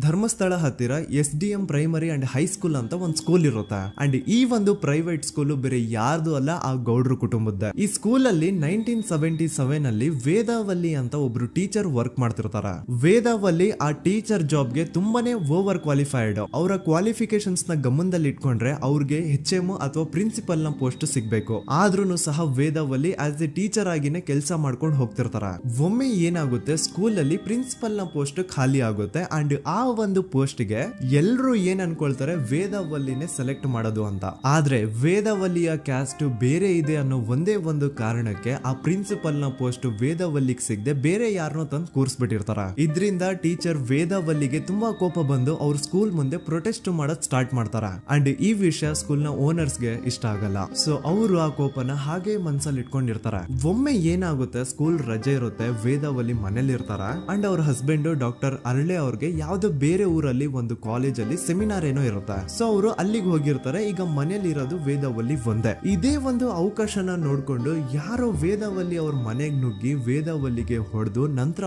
ಧರ್ಮಸ್ಥಳ ಹತ್ತಿರ SDM ಪ್ರೈಮರಿ ಅಂಡ್ ಹೈಸ್ಕೂಲ್ ಅಂತ ಒಂದು ಸ್ಕೂಲ್ ಇರುತ್ತೆ ಅಂಡ್ ಈ ಒಂದು ಪ್ರೈವೇಟ್ ಸ್ಕೂಲ್ ಬೇರೆ ಯಾರ್ದು ಅಲ್ಲ, ಆ ಗೌಡ್ರು ಕುಟುಂಬದ. ಈ ಸ್ಕೂಲ್ ಅಲ್ಲಿ 1977 ಅಲ್ಲಿ ವೇದಾವಲ್ಲಿ ಅಂತ ಒಬ್ರು ಟೀಚರ್ ವರ್ಕ್ ಮಾಡ್ತಿರ್ತಾರ. ವೇದಾವಲ್ಲಿ ಆ ಟೀಚರ್ ಜಾಬ್ಗೆ ತುಂಬಾನೇ ಓವರ್ ಕ್ವಾಲಿಫೈಡ್. ಅವರ ಕ್ವಾಲಿಫಿಕೇಶನ್ಸ್ ನ ಗಮನದಲ್ಲಿ ಇಟ್ಕೊಂಡ್ರೆ ಅವ್ರಿಗೆ HM ಅಥವಾ ಪ್ರಿನ್ಸಿಪಲ್ ನ ಪೋಸ್ಟ್ ಸಿಗ್ಬೇಕು. ಆದ್ರೂ ಸಹ ವೇದಾವಲ್ಲಿ ಆಸ್ ಎ ಟೀಚರ್ ಆಗಿನೇ ಕೆಲಸ ಮಾಡ್ಕೊಂಡು ಹೋಗ್ತಿರ್ತಾರ. ಒಮ್ಮೆ ಏನಾಗುತ್ತೆ, ಸ್ಕೂಲ್ ಅಲ್ಲಿ ಪ್ರಿನ್ಸಿಪಲ್ ನ ಪೋಸ್ಟ್ ಖಾಲಿ ಆಗುತ್ತೆ ಅಂಡ್ ಆ ಒಂದು ಪೋಸ್ಟ್ ಗೆ ಎಲ್ರು ಏನ್ ಅನ್ಕೊಳ್ತಾರೆ, ವೇದಾವಲ್ಲಿನೇ ಸೆಲೆಕ್ಟ್ ಮಾಡೋದು ಅಂತ. ಆದ್ರೆ ವೇದಾವಲ್ಲಿಯ ಕ್ಯಾಸ್ಟ್ ಬೇರೆ ಇದೆ ಅನ್ನೋ ಒಂದೇ ಒಂದು ಕಾರಣಕ್ಕೆ ಆ ಪ್ರಿನ್ಸಿಪಲ್ ನ ಪೋಸ್ಟ್ ವೇದಾವಲ್ಲಿಗೆ ಸಿಗದೆ ಬೇರೆ ಯಾರನ್ನೋ ತಂದು ಕೂರಿಸ್ಬಿಟ್ಟಿರ್ತಾರ. ಇದರಿಂದ ಟೀಚರ್ ವೇದಾವಲ್ಲಿಗೆ ತುಂಬಾ ಕೋಪ ಬಂದು ಅವ್ರ ಸ್ಕೂಲ್ ಮುಂದೆ ಪ್ರೊಟೆಸ್ಟ್ ಮಾಡೋದ್ ಸ್ಟಾರ್ಟ್ ಮಾಡ್ತಾರ ಅಂಡ್ ಈ ವಿಷಯ ಸ್ಕೂಲ್ ನ ಓನರ್ಸ್ ಗೆ ಇಷ್ಟ ಆಗಲ್ಲ. ಸೊ ಅವರು ಆ ಕೋಪನ ಹಾಗೆ ಮನ್ಸಲ್ಲಿ ಇಟ್ಕೊಂಡಿರ್ತಾರ. ಒಮ್ಮೆ ಏನಾಗುತ್ತೆ, ಸ್ಕೂಲ್ ರಜೆ ಇರುತ್ತೆ, ವೇದಾವಲ್ಲಿ ಮನೇಲಿ ಇರ್ತಾರ ಅಂಡ್ ಅವ್ರ ಹಸ್ಬೆಂಡ್ ಡಾಕ್ಟರ್ ಅರಳೆ ಅವ್ರಿಗೆ ಯಾವ್ದೋ ಬೇರೆ ಊರಲ್ಲಿ ಒಂದು ಕಾಲೇಜ್ ಅಲ್ಲಿ ಸೆಮಿನಾರ್ ಏನೋ ಇರುತ್ತೆ. ಸೊ ಅವರು ಅಲ್ಲಿಗೆ ಹೋಗಿರ್ತಾರೆ. ಈಗ ಮನೇಲಿ ಇರೋದು ವೇದಾವಲ್ಲಿ ಒಂದೇ. ಇದೇ ಒಂದು ಅವಕಾಶನ ನೋಡ್ಕೊಂಡು ಯಾರೋ ವೇದಾವಲ್ಲಿ ಅವ್ರ ಮನೆಗೆ ನುಗ್ಗಿ ವೇದಾವಲ್ಲಿಗೆ ಹೊಡೆದು ನಂತರ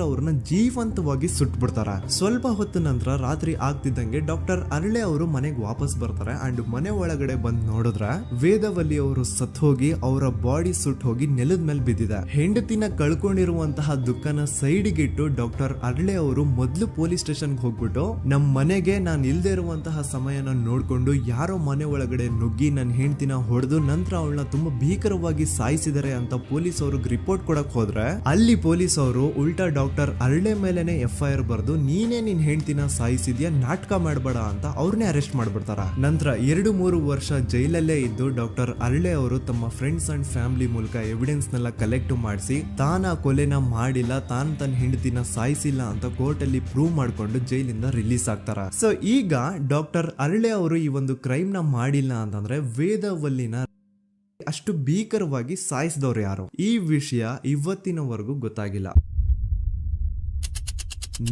ಅವ್ರನ್ನ ಜೀವಂತವಾಗಿ ಸುಟ್ಬಿಡ್ತಾರ. ಸ್ವಲ್ಪ ಹೊತ್ತು ನಂತರ ರಾತ್ರಿ ಆಗ್ತಿದ್ದಂಗೆ ಡಾಕ್ಟರ್ ಅರಳೆ ಅವರು ಮನೆಗೆ ವಾಪಸ್ ಬರ್ತಾರೆ ಅಂಡ್ ಮನೆ ಒಳಗಡೆ ಬಂದ್ ನೋಡಿದ್ರೆ ವೇದಾವಲ್ಲಿ ಅವರು ಸತ್ ಹೋಗಿ ಅವರ ಬಾಡಿ ಸುಟ್ ಹೋಗಿ ನೆಲದ ಮೇಲೆ ಬಿದ್ದಿದೆ. ಹೆಂಡತಿನ ಕಳ್ಕೊಂಡಿರುವಂತಹ ದುಃಖನ ಸೈಡ್ಗೆ ಇಟ್ಟು ಡಾಕ್ಟರ್ ಅರಳೆ ಅವರು ಮೊದ್ಲು ಪೊಲೀಸ್ ಸ್ಟೇಷನ್ ಹೋಗ್ಬಿಟ್ಟು ನಮ್ ಮನೆಗೆ ನಾನು ಇಲ್ದೇ ಇರುವಂತಹ ಸಮಯನ ನೋಡ್ಕೊಂಡು ಯಾರೋ ಮನೆ ಒಳಗಡೆ ನುಗ್ಗಿ ನನ್ನ ಹೆಂಡತಿನ ಹೊಡೆದು ನಂತರ ಅವಳನ್ನ ತುಂಬಾ ಭೀಕರವಾಗಿ ಸಾಯಿಸಿದರೆ ಅಂತ ಪೊಲೀಸ್ ಅವ್ರಿಗೆ ರಿಪೋರ್ಟ್ ಕೊಡಕ್ ಹೋದ್ರೆ ಅಲ್ಲಿ ಪೊಲೀಸ್ ಅವರು ಉಲ್ಟಾ ಡಾಕ್ಟರ್ ಅರಳೆ ಮೇಲೆನೆ FIR ಬರ್ದು ನೀನೇ ನಿನ್ ಹೆಂಡತಿನ ಸಾಯಿಸಿದ್ಯಾ, ನಾಟಕ ಮಾಡಬೇಡ ಅಂತ ಅವ್ರನ್ನೇ ಅರೆಸ್ಟ್ ಮಾಡ್ಬಿಡ್ತಾರ. ನಂತರ 2-3 ವರ್ಷ ಜೈಲಲ್ಲೇ ಇದ್ದು ಡಾಕ್ಟರ್ ಅರಳೆ ಅವರು ತಮ್ಮ ಫ್ರೆಂಡ್ಸ್ ಅಂಡ್ ಫ್ಯಾಮಿಲಿ ಮೂಲಕ ಎವಿಡೆನ್ಸ್ ನೆಲ್ಲ ಕಲೆಕ್ಟ್ ಮಾಡಿಸಿ ತಾನ ಕೊಲೆನ ಮಾಡಿಲ್ಲ, ತನ್ನ ಹೆಂಡತಿನ ಸಾಯಿಸಿಲ್ಲ ಅಂತ ಕೋರ್ಟ್ ಅಲ್ಲಿ ಪ್ರೂವ್ ಮಾಡ್ಕೊಂಡು ಜೈಲಿಂದ ರಿಲೀಸ್ ಆಗ್ತಾರ. ಸೊ ಈಗ ಡಾಕ್ಟರ್ ಅರಳೆ ಅವರು ಈ ಒಂದು ಕ್ರೈಮ್ ನ ಮಾಡಿಲ್ಲ ಅಂತಂದ್ರೆ ವೇದಾವಲ್ಲಿನ ಅಷ್ಟು ಭೀಕರವಾಗಿ ಸಾಯಿಸಿದವ್ರು ಯಾರು, ಈ ವಿಷಯ ಇವತ್ತಿನವರೆಗೂ ಗೊತ್ತಾಗಿಲ್ಲ.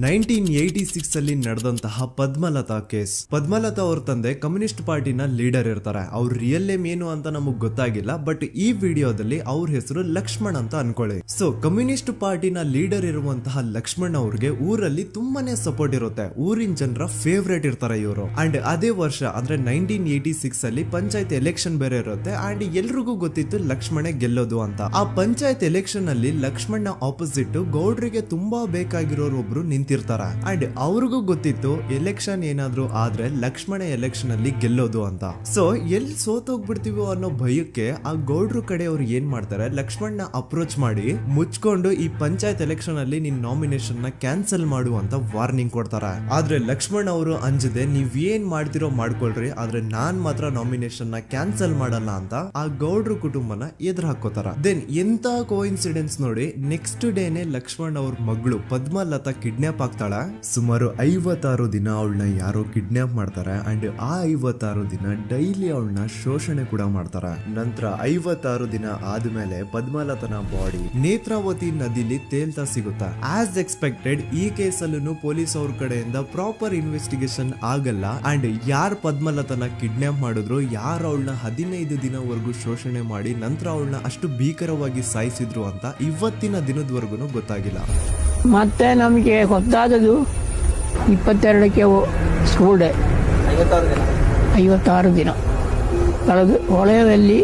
1986 ಅಲ್ಲಿ ನಡೆದಂತಹ ಪದ್ಮಲತಾ ಕೇಸ್. ಪದ್ಮಲತಾ ಅವ್ರ ತಂದೆ ಕಮ್ಯುನಿಸ್ಟ್ ಪಾರ್ಟಿನ ಲೀಡರ್ ಇರ್ತಾರೆ. ಅವ್ರ ರಿಯಲ್ ನೇಮ್ ಏನು ಅಂತ ನಮಗ್ ಗೊತ್ತಾಗಿಲ್ಲ, ಬಟ್ ಈ ವಿಡಿಯೋದಲ್ಲಿ ಅವ್ರ ಹೆಸರು ಲಕ್ಷ್ಮಣ್ ಅಂತ ಅನ್ಕೊಳ್ಳಿ. ಸೊ ಕಮ್ಯುನಿಸ್ಟ್ ಪಾರ್ಟಿನ ಲೀಡರ್ ಇರುವಂತಹ ಲಕ್ಷ್ಮಣ್ ಅವ್ರಿಗೆ ಊರಲ್ಲಿ ತುಂಬಾನೇ ಸಪೋರ್ಟ್ ಇರುತ್ತೆ, ಊರಿನ ಜನರ ಫೇವ್ರೇಟ್ ಇರ್ತಾರೆ ಇವರು. ಅಂಡ್ ಅದೇ ವರ್ಷ ಅಂದ್ರೆ 1986 ಅಲ್ಲಿ ಪಂಚಾಯತ್ ಎಲೆಕ್ಷನ್ ಬೇರೆ ಇರುತ್ತೆ ಅಂಡ್ ಎಲ್ರಿಗೂ ಗೊತ್ತಿತ್ತು ಲಕ್ಷ್ಮಣೆ ಗೆಲ್ಲೋದು ಅಂತ. ಆ ಪಂಚಾಯತ್ ಎಲೆಕ್ಷನ್ ಅಲ್ಲಿ ಲಕ್ಷ್ಮಣ್ ಆಪೋಸಿಟ್ ಗೌಡ್ರಿಗೆ ತುಂಬಾ ಬೇಕಾಗಿರೋರು ಒಬ್ರು ನಿಂತಿರ್ತಾರ ಅಂಡ್ ಅವ್ರಿಗೂ ಗೊತ್ತಿತ್ತು ಎಲೆಕ್ಷನ್ ಏನಾದ್ರು ಆದ್ರೆ ಲಕ್ಷ್ಮಣ ಎಲೆಕ್ಷನ್ ಅಲ್ಲಿ ಗೆಲ್ಲೋದು ಅಂತ. ಸೊ ಎಲ್ಲಿ ಸೋತೋಗ್ಬಿಡ್ತೀವೋ ಅನ್ನೋ ಭಯಕ್ಕೆ ಆ ಗೌಡ್ರು ಕಡೆ ಅವ್ರು ಏನ್ ಮಾಡ್ತಾರೆ, ಲಕ್ಷ್ಮಣ್ ನ ಅಪ್ರೋಚ್ ಮಾಡಿ ಮುಚ್ಕೊಂಡು ಈ ಪಂಚಾಯತ್ ಎಲೆಕ್ಷನ್ ಅಲ್ಲಿ ನಿನ್ ನಾಮಿನೇಷನ್ ನ ಕ್ಯಾನ್ಸಲ್ ಮಾಡು ಅಂತ ವಾರ್ನಿಂಗ್ ಕೊಡ್ತಾರ. ಆದ್ರೆ ಲಕ್ಷ್ಮಣ್ ಅವರು ಅಂಜದೆ ನೀವ್ ಏನ್ ಮಾಡ್ತಿರೋ ಮಾಡ್ಕೊಳ್ರಿ, ಆದ್ರೆ ನಾನ್ ಮಾತ್ರ ನಾಮಿನೇಷನ್ ನ ಕ್ಯಾನ್ಸಲ್ ಮಾಡಲ್ಲ ಅಂತ ಆ ಗೌಡ್ರು ಕುಟುಂಬನ ಎದುರು ಹಾಕೋತಾರ. ದೆನ್ ಎಂತ ಕೋಇನ್ಸಿಡೆನ್ಸ್ ನೋಡಿ, ನೆಕ್ಸ್ಟ್ ಡೇನೆ ಲಕ್ಷ್ಮಣ್ ಅವ್ರ ಮಗಳು ಪದ್ಮಲತಾ ಕಿಡ್ನಾಪ್ ಆಗ್ತಾಳ. ಸುಮಾರು 56 ದಿನ ಅವಳನ್ನ ಯಾರೋ ಕಿಡ್ನಾಪ್ ಮಾಡ್ತಾರೆ ಅಂಡ್ ಆ 56 ದಿನ ಡೈಲಿ ಅವಳನ್ನ ಶೋಷಣೆ ಕೂಡ ಮಾಡ್ತಾರ. ನಂತರ 56 ದಿನ ಆದ್ಮೇಲೆ ಪದ್ಮಲತನ ಬಾಡಿ ನೇತ್ರಾವತಿ ನದಿಲಿ ತೇಲ್ತಾ ಸಿಗುತ್ತಾ. ಆಸ್ ಎಕ್ಸ್ಪೆಕ್ಟೆಡ್ ಈ ಕೇಸಲ್ಲೂ ಪೊಲೀಸ್ ಅವ್ರ ಕಡೆಯಿಂದ ಪ್ರಾಪರ್ ಇನ್ವೆಸ್ಟಿಗೇಷನ್ ಆಗಲ್ಲ ಅಂಡ್ ಯಾರ್ ಪದ್ಮಲತನ ಕಿಡ್ನಾಪ್ ಮಾಡಿದ್ರು, ಯಾರು ಅವಳನ್ನ 15 ದಿನವರೆಗೂ ಶೋಷಣೆ ಮಾಡಿ ನಂತರ ಅವಳನ್ನ ಅಷ್ಟು ಭೀಕರವಾಗಿ ಸಾಯಿಸಿದ್ರು ಅಂತ ಇವತ್ತಿನ ದಿನದವರೆಗೂ ಗೊತ್ತಾಗಿಲ್ಲ. ಮತ್ತೆ ನಮಗೆ ಗೊತ್ತಾದದು 22ಕ್ಕೆ ಸ್ಕೂಲ್ ಡೇ 56 ದಿನ ಕಳೆದು ಹೊಳೆಯಲ್ಲಿ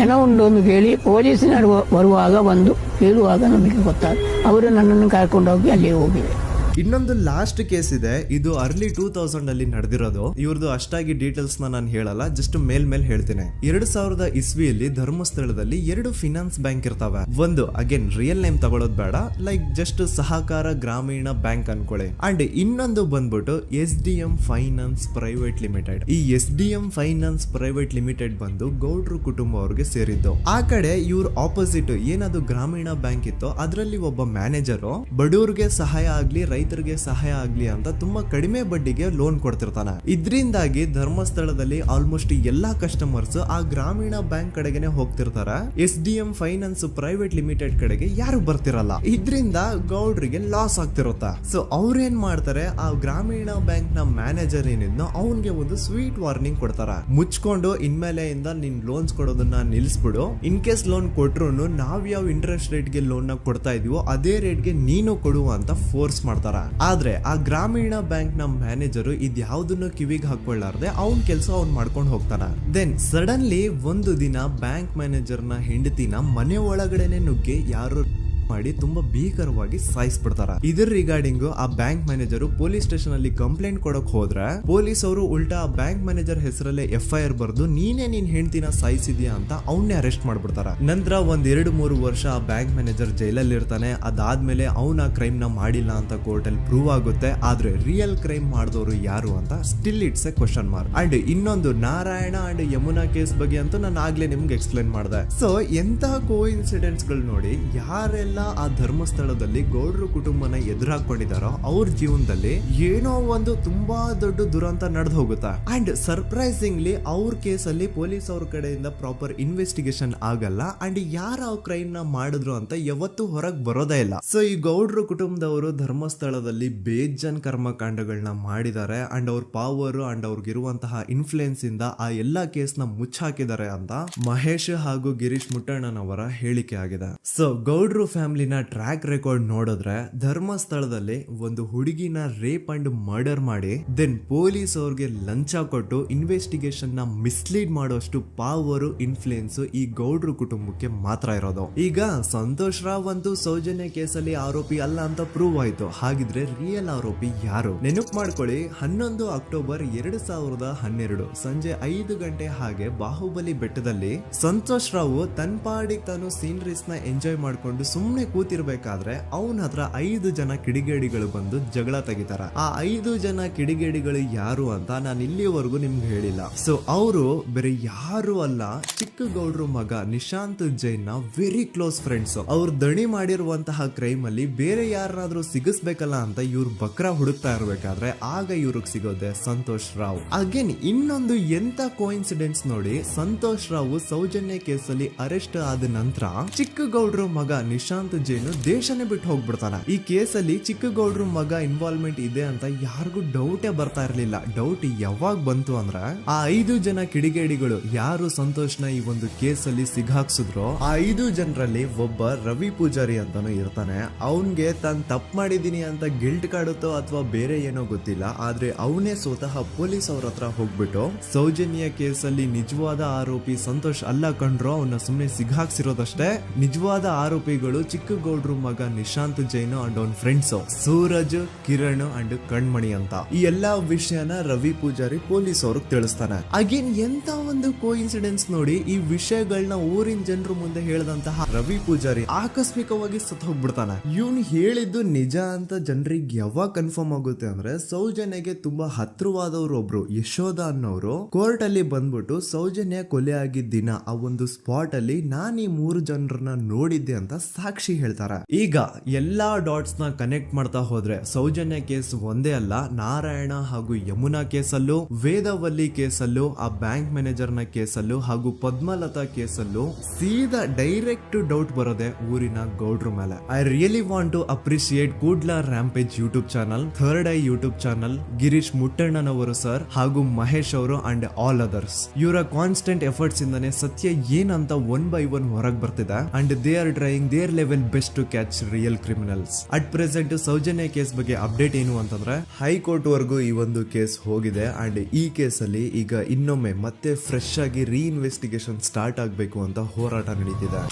ಏನೋ ಒಂದು ಕೇಳಿ ಪೊಲೀಸಿನವರು ಬರುವಾಗ ಬಂದು ಹೇಳುವಾಗ ನಮಗೆ ಗೊತ್ತಾದ. ಅವರು ನನ್ನನ್ನು ಕರ್ಕೊಂಡೋಗಿ ಅಲ್ಲಿ ಹೋಗಿದೆ. ಇನ್ನೊಂದು ಲಾಸ್ಟ್ ಕೇಸ್ ಇದೆ, ಇದು ಅರ್ಲಿ 2000 ಅಲ್ಲಿ ನಡೆದಿರೋದು. ಇವ್ರದ್ದು ಅಷ್ಟಾಗಿ ಡೀಟೇಲ್ಸ್ ನಾನು ಹೇಳಲ್ಲ, ಜಸ್ಟ್ ಮೇಲ್ ಹೇಳ್ತೀನಿ. 2000 ಇಸ್ವಿಯಲ್ಲಿ ಧರ್ಮಸ್ಥಳದಲ್ಲಿ 2 ಫಿನಾನ್ಸ್ ಬ್ಯಾಂಕ್ ಇರ್ತಾವೆ. ಒಂದು ಅಗೇನ್ ರಿಯಲ್ ನೇಮ್ ತಗೊಳ್ಳೋದು ಬೇಡ, ಲೈಕ್ ಜಸ್ಟ್ ಸಹಕಾರ ಗ್ರಾಮೀಣ ಬ್ಯಾಂಕ್ ಅನ್ಕೊಳ್ಳಿ. ಅಂಡ್ ಇನ್ನೊಂದು ಬಂದ್ಬಿಟ್ಟು SDM ಫೈನಾನ್ಸ್ ಪ್ರೈವೇಟ್ ಲಿಮಿಟೆಡ್. ಈ SDM ಫೈನಾನ್ಸ್ ಪ್ರೈವೇಟ್ ಲಿಮಿಟೆಡ್ ಬಂದು ಗೌಡ್ರು ಕುಟುಂಬ ಅವ್ರಿಗೆ ಸೇರಿದ್ದು. ಆ ಕಡೆ ಇವ್ರ ಆಪೋಸಿಟ್ ಏನದು ಗ್ರಾಮೀಣ ಬ್ಯಾಂಕ್ ಇತ್ತು, ಅದರಲ್ಲಿ ಒಬ್ಬ ಮ್ಯಾನೇಜರು ಬಡವ್ರಿಗೆ ಸಹಾಯ ಆಗ್ಲಿ ರೈತರಿಗೆ ಸಹಾಯ ಆಗ್ಲಿ ಅಂತ ತುಂಬಾ ಕಡಿಮೆ ಬಡ್ಡಿಗೆ ಲೋನ್ ಕೊಡ್ತಿರ್ತಾನೆ. ಇದರಿಂದಾಗಿ ಧರ್ಮಸ್ಥಳದಲ್ಲಿ ಆಲ್ಮೋಸ್ಟ್ ಎಲ್ಲಾ ಕಸ್ಟಮರ್ಸ್ ಆ ಗ್ರಾಮೀಣ ಬ್ಯಾಂಕ್ ಕಡೆಗೆ ಹೋಗ್ತಿರ್ತಾರೆ. SDM ಫೈನಾನ್ಸ್ ಪ್ರೈವೇಟ್ ಲಿಮಿಟೆಡ್ ಕಡೆಗೆ ಯಾರು ಬರ್ತಿರಲ್ಲ. ಇದರಿಂದ ಗೌಡ್ರಿಗೆ ಲಾಸ್ ಆಗ್ತಿರುತ್ತ. ಸೊ ಅವ್ರೇನ್ ಮಾಡ್ತಾರೆ, ಆ ಗ್ರಾಮೀಣ ಬ್ಯಾಂಕ್ ನ ಮ್ಯಾನೇಜರ್ ಏನಿದ್ನೋ ಅವನ್ಗೆ ಒಂದು ಸ್ವೀಟ್ ವಾರ್ನಿಂಗ್ ಕೊಡ್ತಾರ. ಮುಚ್ಕೊಂಡು ಇನ್ಮೇಲೆ ಇಂದ ನಿನ್ ಲೋನ್ಸ್ ಕೊಡೋದನ್ನ ನಿಲ್ಸ್ಬಿಡು. ಇನ್ ಕೇಸ್ ಲೋನ್ ಕೊಟ್ರು ನಾವ್ ಯಾವ ಇಂಟ್ರೆಸ್ಟ್ ರೇಟ್ ಗೆ ಲೋನ್ ನ ಕೊಡ್ತಾ ಇದೀವೋ ಅದೇ ರೇಟ್ ಗೆ ನೀನು ಕೊಡುವ ಅಂತ ಫೋರ್ಸ್ ಮಾಡ್ತಾರ. ಆದ್ರೆ ಆ ಗ್ರಾಮೀಣ ಬ್ಯಾಂಕ್ ನ ಮ್ಯಾನೇಜರ್ ಇದ್ಯಾವುದನ್ನು ಕಿವಿಗೆ ಹಾಕೊಳ್ಳಾರ್ದೆ ಅವನ್ ಕೆಲಸ ಅವ್ನ್ ಮಾಡ್ಕೊಂಡು ಹೋಗ್ತಾನ. ದೆನ್ ಸಡನ್ಲಿ ಒಂದು ದಿನ ಬ್ಯಾಂಕ್ ಮ್ಯಾನೇಜರ್ ನ ಹೆಂಡತಿನ ಮನೆ ಒಳಗಡೆನೆ ನುಗ್ಗಿ ಯಾರು ಮಾಡಿ ತುಂಬಾ ಭೀಕರವಾಗಿ ಸಾಯಿಸ್ಬಿಡ್ತಾರ. ಇದರ ರಿಗಾರ್ಡಿಂಗ್ ಆ ಬ್ಯಾಂಕ್ ಮ್ಯಾನೇಜರ್ ಪೊಲೀಸ್ ಸ್ಟೇಷನ್ ಅಲ್ಲಿ ಕಂಪ್ಲೇಂಟ್ ಕೊಡಕ್ ಹೋದ್ರೆ ಪೊಲೀಸ್ ಅವರು ಉಲ್ಟಾ ಆ ಬ್ಯಾಂಕ್ ಮ್ಯಾನೇಜರ್ ಹೆಸರಲ್ಲೇ FIR ಬರ್ದು ನೀನೇ ನಿನ್ ಹೆಂಡತಿನ ಸಾಯಿಸಿದ್ಯಾ ಅಂತ ಅವನ್ನೇ ಅರೆಸ್ಟ್ ಮಾಡ್ಬಿಡ್ತಾರ. ನಂತರ ಒಂದ್ 2-3 ವರ್ಷ ಆ ಬ್ಯಾಂಕ್ ಮ್ಯಾನೇಜರ್ ಜೈಲಲ್ಲಿ ಇರ್ತಾನೆ. ಅದಾದ್ಮೇಲೆ ಅವನ ಕ್ರೈಮ್ ನ ಮಾಡಿಲ್ಲ ಅಂತ ಕೋರ್ಟ್ ಅಲ್ಲಿ ಪ್ರೂವ್ ಆಗುತ್ತೆ. ಆದ್ರೆ ರಿಯಲ್ ಕ್ರೈಮ್ ಮಾಡಿದವರು ಯಾರು ಅಂತ still it's A question mark. And ಇನ್ನೊಂದು ನಾರಾಯಣ ಅಂಡ್ ಯಮುನಾ ಕೇಸ್ ಬಗ್ಗೆ ಅಂತೂ ನಾನು ಆಗ್ಲೇ ನಿಮ್ಗೆ ಎಕ್ಸ್ಪ್ಲೇನ್ ಮಾಡಿದೆ. ಸೊ ಎಂತ ಕೋಇನ್ಸಿಡೆಂಟ್ಸ್ ಗಳು ನೋಡಿ, ಯಾರೆಲ್ಲ ಆ ಧರ್ಮಸ್ಥಳದಲ್ಲಿ ಗೌಡ್ರು ಕುಟುಂಬನ ಎದುರಾಕೊಂಡಿದಾರೋ ಅವ್ರ ಜೀವನದಲ್ಲಿ ಏನೋ ಒಂದು ತುಂಬಾ ದೊಡ್ಡ ದುರಂತ ನಡೆದು ಹೋಗುತ್ತಾ. ಅಂಡ್ ಸರ್ಪ್ರೈಸಿಂಗ್ಲಿ ಅವ್ರ ಕೇಸಲ್ಲಿ ಪೊಲೀಸ್ ಅವ್ರ ಕಡೆಯಿಂದ ಪ್ರಾಪರ್ ಇನ್ವೆಸ್ಟಿಗೇಷನ್ ಆಗಲ್ಲ. ಅಂಡ್ ಯಾರ ಕ್ರೈಮ್ ನ ಮಾಡಿದ್ರು ಅಂತ ಯಾವತ್ತೂ ಹೊರಗೆ ಬರೋದೇ ಇಲ್ಲ. ಸೊ ಈ ಗೌಡ್ರು ಕುಟುಂಬದವರು ಧರ್ಮಸ್ಥಳದಲ್ಲಿ ಬೇಜನ್ ಕರ್ಮಕಾಂಡಗಳನ್ನ ಮಾಡಿದ್ದಾರೆ. ಅಂಡ್ ಅವ್ರ ಪವರ್ ಅಂಡ್ ಅವ್ರಿಗಿರುವಂತಹ ಇನ್ಫ್ಲೂಯೆನ್ಸ್ ಇಂದ ಆ ಎಲ್ಲಾ ಕೇಸ್ ನ ಮುಚ್ಚಾಕಿದ್ದಾರೆ ಅಂತ ಮಹೇಶ್ ಹಾಗೂ ಗಿರೀಶ್ ಮುಟ್ಟಣ್ಣನವರ ಹೇಳಿಕೆ ಆಗಿದೆ. ಸೊ ಗೌಡ್ರು ಫ್ಯಾಮಿಲಿನ ಟ್ರ್ಯಾಕ್ ರೆಕಾರ್ಡ್ ನೋಡಿದ್ರೆ ಧರ್ಮಸ್ಥಳದಲ್ಲಿ ಒಂದು ಹುಡುಗಿನ ರೇಪ್ ಅಂಡ್ ಮರ್ಡರ್ ಮಾಡಿ ದೆನ್ ಪೊಲೀಸ್ ಅವ್ರಿಗೆ ಲಂಚ ಕೊಟ್ಟು ಇನ್ವೆಸ್ಟಿಗೇಷನ್ ನ ಮಿಸ್ಲೀಡ್ ಮಾಡೋಷ್ಟು ಪವರ್ ಇನ್ಫ್ಲೂಯೆನ್ಸ್ ಈ ಗೌಡ್ರು ಕುಟುಂಬಕ್ಕೆ ಮಾತ್ರ ಇರೋದು. ಈಗ ಸಂತೋಷ್ ರಾವ್ ಅಂತೂ ಸೌಜನ್ಯ ಕೇಸಲ್ಲಿ ಆರೋಪಿ ಅಲ್ಲ ಅಂತ ಪ್ರೂವ್ ಆಯ್ತು. ಹಾಗಿದ್ರೆ ರಿಯಲ್ ಆರೋಪಿ ಯಾರು? ನೆನಪು ಮಾಡ್ಕೊಳ್ಳಿ, 11 ಅಕ್ಟೋಬರ್ 2012 ಸಂಜೆ 5 ಗಂಟೆ ಹಾಗೆ ಬಾಹುಬಲಿ ಬೆಟ್ಟದಲ್ಲಿ ಸಂತೋಷ್ ರಾವ್ ತನ್ನ ಪಾಡಿಗೆ ತಾನು ಸೀನರೀಸ್ ನ ಎಂಜಾಯ್ ಮಾಡ್ಕೊಂಡು ಸುಮ್ನೆ ಕೂತಿರ್ಬೇಕಾದ್ರೆ ಅವನ ಹತ್ರ 5 ಜನ ಕಿಡಿಗೇಡಿಗಳು ಬಂದು ಜಗಳ ತೆಗಿತಾರ. ಆ 5 ಜನ ಕಿಡಿಗೇಡಿಗಳು ಯಾರು ಅಂತ ನಾನು ಇಲ್ಲಿವರೆಗೂ ನಿಮ್ಗೆ ಹೇಳಿಲ್ಲ. ಸೊ ಅವರು ಬೇರೆ ಯಾರು ಅಲ್ಲ, ಚಿಕ್ಕ ಗೌಡ್ರು ಮಗ ನಿಶಾಂತ್ ಜೈನ್ ನ ವೆರಿ ಕ್ಲೋಸ್ ಫ್ರೆಂಡ್ಸ್. ಅವ್ರು ದಣಿ ಮಾಡಿರುವಂತಹ ಕ್ರೈಮ್ ಅಲ್ಲಿ ಬೇರೆ ಯಾರನ್ನಾದ್ರೂ ಸಿಗಿಸ್ಬೇಕಲ್ಲ ಅಂತ ಇವ್ರು ಬಕ್ರ ಹುಡುಕ್ತಾ ಇರ್ಬೇಕಾದ್ರೆ ಆಗ ಇವ್ರಿಗೆ ಸಿಗೋದೆ ಸಂತೋಷ್ ರಾವ್. ಅಗೇನ್ ಇನ್ನೊಂದು ಎಂತ ಕೋಇನ್ಸಿಡೆನ್ಸ್ ನೋಡಿ, ಸಂತೋಷ್ ರಾವ್ ಸೌಜನ್ಯ ಕೇಸಲ್ಲಿ ಅರೆಸ್ಟ್ ಆದ ನಂತರ ಚಿಕ್ಕ ಗೌಡ್ರು ಮಗ ನಿಶಾಂತ್ ಜೈನ್ ದೇಶನೇ ಬಿಟ್ಟು ಹೋಗ್ಬಿಡ್ತಾನೆ. ಈ ಕೇಸಲ್ಲಿ ಚಿಕ್ಕ ಗೌಡ್ರು ಮಗ ಇನ್ವಾಲ್ವ್ಮೆಂಟ್ ಇದೆ ಅಂತ ಯಾರಿಗೂ ಡೌಟೇ ಬರ್ತಾ ಇರ್ಲಿಲ್ಲ. ಡೌಟ್ ಯಾವಾಗ ಬಂತು ಅಂದ್ರೆ ಆ 5 ಜನ ಕಿಡಿಗೇಡಿಗಳು ಯಾರು ಸಂತೋಷ್ನ ಈ ಒಂದು ಕೇಸಲ್ಲಿ ಸಿಗಾಕ್ಸಿದ್ರು ಆ 5 ಜನರಲ್ಲಿ ಒಬ್ಬ ರವಿ ಪೂಜಾರಿ ಅಂತಾನು ಇರ್ತಾನೆ. ಅವನ್ಗೆ ತಾನು ತಪ್ಪು ಮಾಡಿದೀನಿ ಅಂತ ಗಿಲ್ಟ್ ಕಾಡುತ್ತೋ ಅಥವಾ ಬೇರೆ ಏನೋ ಗೊತ್ತಿಲ್ಲ. ಆದ್ರೆ ಅವನೇ ಸ್ವತಃ ಪೊಲೀಸ್ ಅವ್ರ ಹತ್ರ ಹೋಗ್ಬಿಟ್ಟು ಸೌಜನ್ಯ ಕೇಸಲ್ಲಿ ನಿಜವಾದ ಆರೋಪಿ ಸಂತೋಷ್ ಅಲ್ಲ ಕಂಡ್ರು, ಅವನ್ನ ಸುಮ್ನೆ ಸಿಗಾಕ್ಸಿರೋದಷ್ಟೇ. ನಿಜವಾದ ಆರೋಪಿಗಳು ಚಿಕ್ಕ ಗೌಡ್ರು ಮಗ ನಿಶಾಂತ್ ಜೈನ್ ಅಂಡ್ ಅವನ್ ಫ್ರೆಂಡ್ಸ್ ಸೂರಜ್, ಕಿರಣ್ ಅಂಡ್ ಕಣ್ಮಣಿ ಅಂತ. ಈ ಎಲ್ಲಾ ವಿಷಯನ ರವಿ ಪೂಜಾರಿ ಪೊಲೀಸ್ ಅವ್ರಿಗೆ ತಿಳಿಸ್ತಾನೆ. ಅಗೇನ್ ಎಂತ ಒಂದು ಕೋಇನ್ಸಿಡೆನ್ಸ್ ನೋಡಿ, ಈ ವಿಷಯಗಳನ್ನ ಊರಿನ ಜನರ ಮುಂದೆ ಹೇಳಿದಂತಹ ರವಿ ಪೂಜಾರಿ ಆಕಸ್ಮಿಕವಾಗಿ ಸತ್ ಹೋಗ್ಬಿಡ್ತಾನೆ. ಇವನು ಹೇಳಿದ್ದು ನಿಜ ಅಂತ ಜನರಿಗೆ ಯಾವಾಗ ಕನ್ಫರ್ಮ್ ಆಗುತ್ತೆ ಅಂದ್ರೆ ಸೌಜನ್ಯಗೆ ತುಂಬಾ ಹತ್ರವಾದವ್ರು ಒಬ್ರು ಯಶೋಧ ಅನ್ನೋರು ಕೋರ್ಟ್ ಅಲ್ಲಿ ಬಂದ್ಬಿಟ್ಟು ಸೌಜನ್ಯ ಕೊಲೆ ಆಗಿದ್ದ ದಿನ ಆ ಒಂದು ಸ್ಪಾಟ್ ಅಲ್ಲಿ ನಾನು ಈ 3 ಜನರನ್ನ ನೋಡಿದ್ದೆ ಅಂತ ಸಾಕ್ಷಿ ಹೇಳ್ತಾರೆ. ಈಗ ಎಲ್ಲಾ ಡಾಟ್ಸ್ ನ ಕನೆಕ್ಟ್ ಮಾಡ್ತಾ ಹೋದ್ರೆ ಸೌಜನ್ಯ ಕೇಸ್ ಒಂದೇ ಅಲ್ಲ, ನಾರಾಯಣ ಹಾಗೂ ಯಮುನಾ ಕೇಸಲ್ಲೂ, ವೇದವಲ್ಲಿ ಕೇಸಲ್ಲೂ, ಆ ಬ್ಯಾಂಕ್ ಮ್ಯಾನೇಜರ್ ನ ಕೇಸಲ್ಲೂ ಹಾಗೂ ಪದ್ಮಲತಾ ಕೇಸಲ್ಲೂ ಸೀದಾ ಡೈರೆಕ್ಟ್ ಡೌಟ್ ಬರೋದೆ ಊರಿನ ಗೌಡ್ರ ಮೇಲೆ. I really want to appreciate Kudla rampage YouTube channel, third eye YouTube channel, Girish ಮುಟ್ಟಣ್ಣನವರು ಸರ್ ಹಾಗೂ ಮಹೇಶ್ ಅವರು ಅಂಡ್ ಆಲ್ ಅದರ್ಸ್. ಇವರ ಕಾನ್ಸ್ಟೆಂಟ್ ಎಫರ್ಟ್ಸ್ ಇಂದಾನೆ ಸತ್ಯ ಏನಂತ 1 by 1 ಹೊರಗೆ ಬರ್ತಿದೆ and they are trying their level best to catch real criminals. At present Sowjanya case ಬಗ್ಗೆ ಅಪ್ಡೇಟ್ ಏನು ಅಂತಂದ್ರೆ ಹೈಕೋರ್ಟ್ ವರೆಗೂ ಈ ಒಂದು ಕೇಸ್ ಹೋಗಿದೆ ಅಂಡ್ ಈ ಕೇಸ್ ಅಲ್ಲಿ ಈಗ ಇನ್ನೊಮ್ಮೆ ಮತ್ತೆ ಫ್ರೆಶ್ ಆಗಿ ರೀಇನ್ವೆಸ್ಟಿಗೇಷನ್ ಸ್ಟಾರ್ಟ್ ಆಗಬೇಕು ಅಂತ ಹೋರಾಟ ನಡೀತಿದೆ.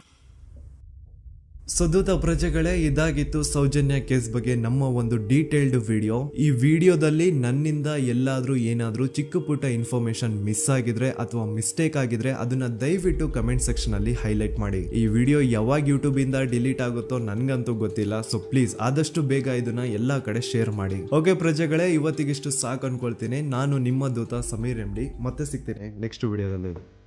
ಸುದೂತ ಪ್ರಜೆಗಳೇ, ಇದಾಗಿತ್ತು ಸೌಜನ್ಯ ಕೇಸ್ ಬಗ್ಗೆ ನಮ್ಮ ಒಂದು ಡೀಟೇಲ್ಡ್ ವಿಡಿಯೋ. ಈ ವಿಡಿಯೋದಲ್ಲಿ ನನ್ನಿಂದ ಎಲ್ಲಾದ್ರೂ ಏನಾದ್ರೂ ಚಿಕ್ಕ ಪುಟ್ಟ ಇನ್ಫಾರ್ಮೇಶನ್ ಮಿಸ್ ಆಗಿದ್ರೆ ಅಥವಾ ಮಿಸ್ಟೇಕ್ ಆಗಿದ್ರೆ ಅದನ್ನ ದಯವಿಟ್ಟು ಕಮೆಂಟ್ ಸೆಕ್ಷನ್ ಅಲ್ಲಿ ಹೈಲೈಟ್ ಮಾಡಿ. ಈ ವಿಡಿಯೋ ಯಾವಾಗ ಯೂಟ್ಯೂಬ್ ಇಂದ ಡಿಲೀಟ್ ಆಗುತ್ತೋ ನನ್ಗಂತೂ ಗೊತ್ತಿಲ್ಲ. ಸೊ ಪ್ಲೀಸ್ ಆದಷ್ಟು ಬೇಗ ಇದನ್ನ ಎಲ್ಲಾ ಕಡೆ ಶೇರ್ ಮಾಡಿ. ಓಕೆ ಪ್ರಜೆಗಳೇ, ಇವತ್ತಿಗಿಷ್ಟು ಸಾಕು ಅನ್ಕೊಳ್ತೀನಿ. ನಾನು ನಿಮ್ಮ ದೂತ ಸಮೀರ್ MD. ಮತ್ತೆ ಸಿಗ್ತೀನಿ ನೆಕ್ಸ್ಟ್ ವಿಡಿಯೋದಲ್ಲಿ.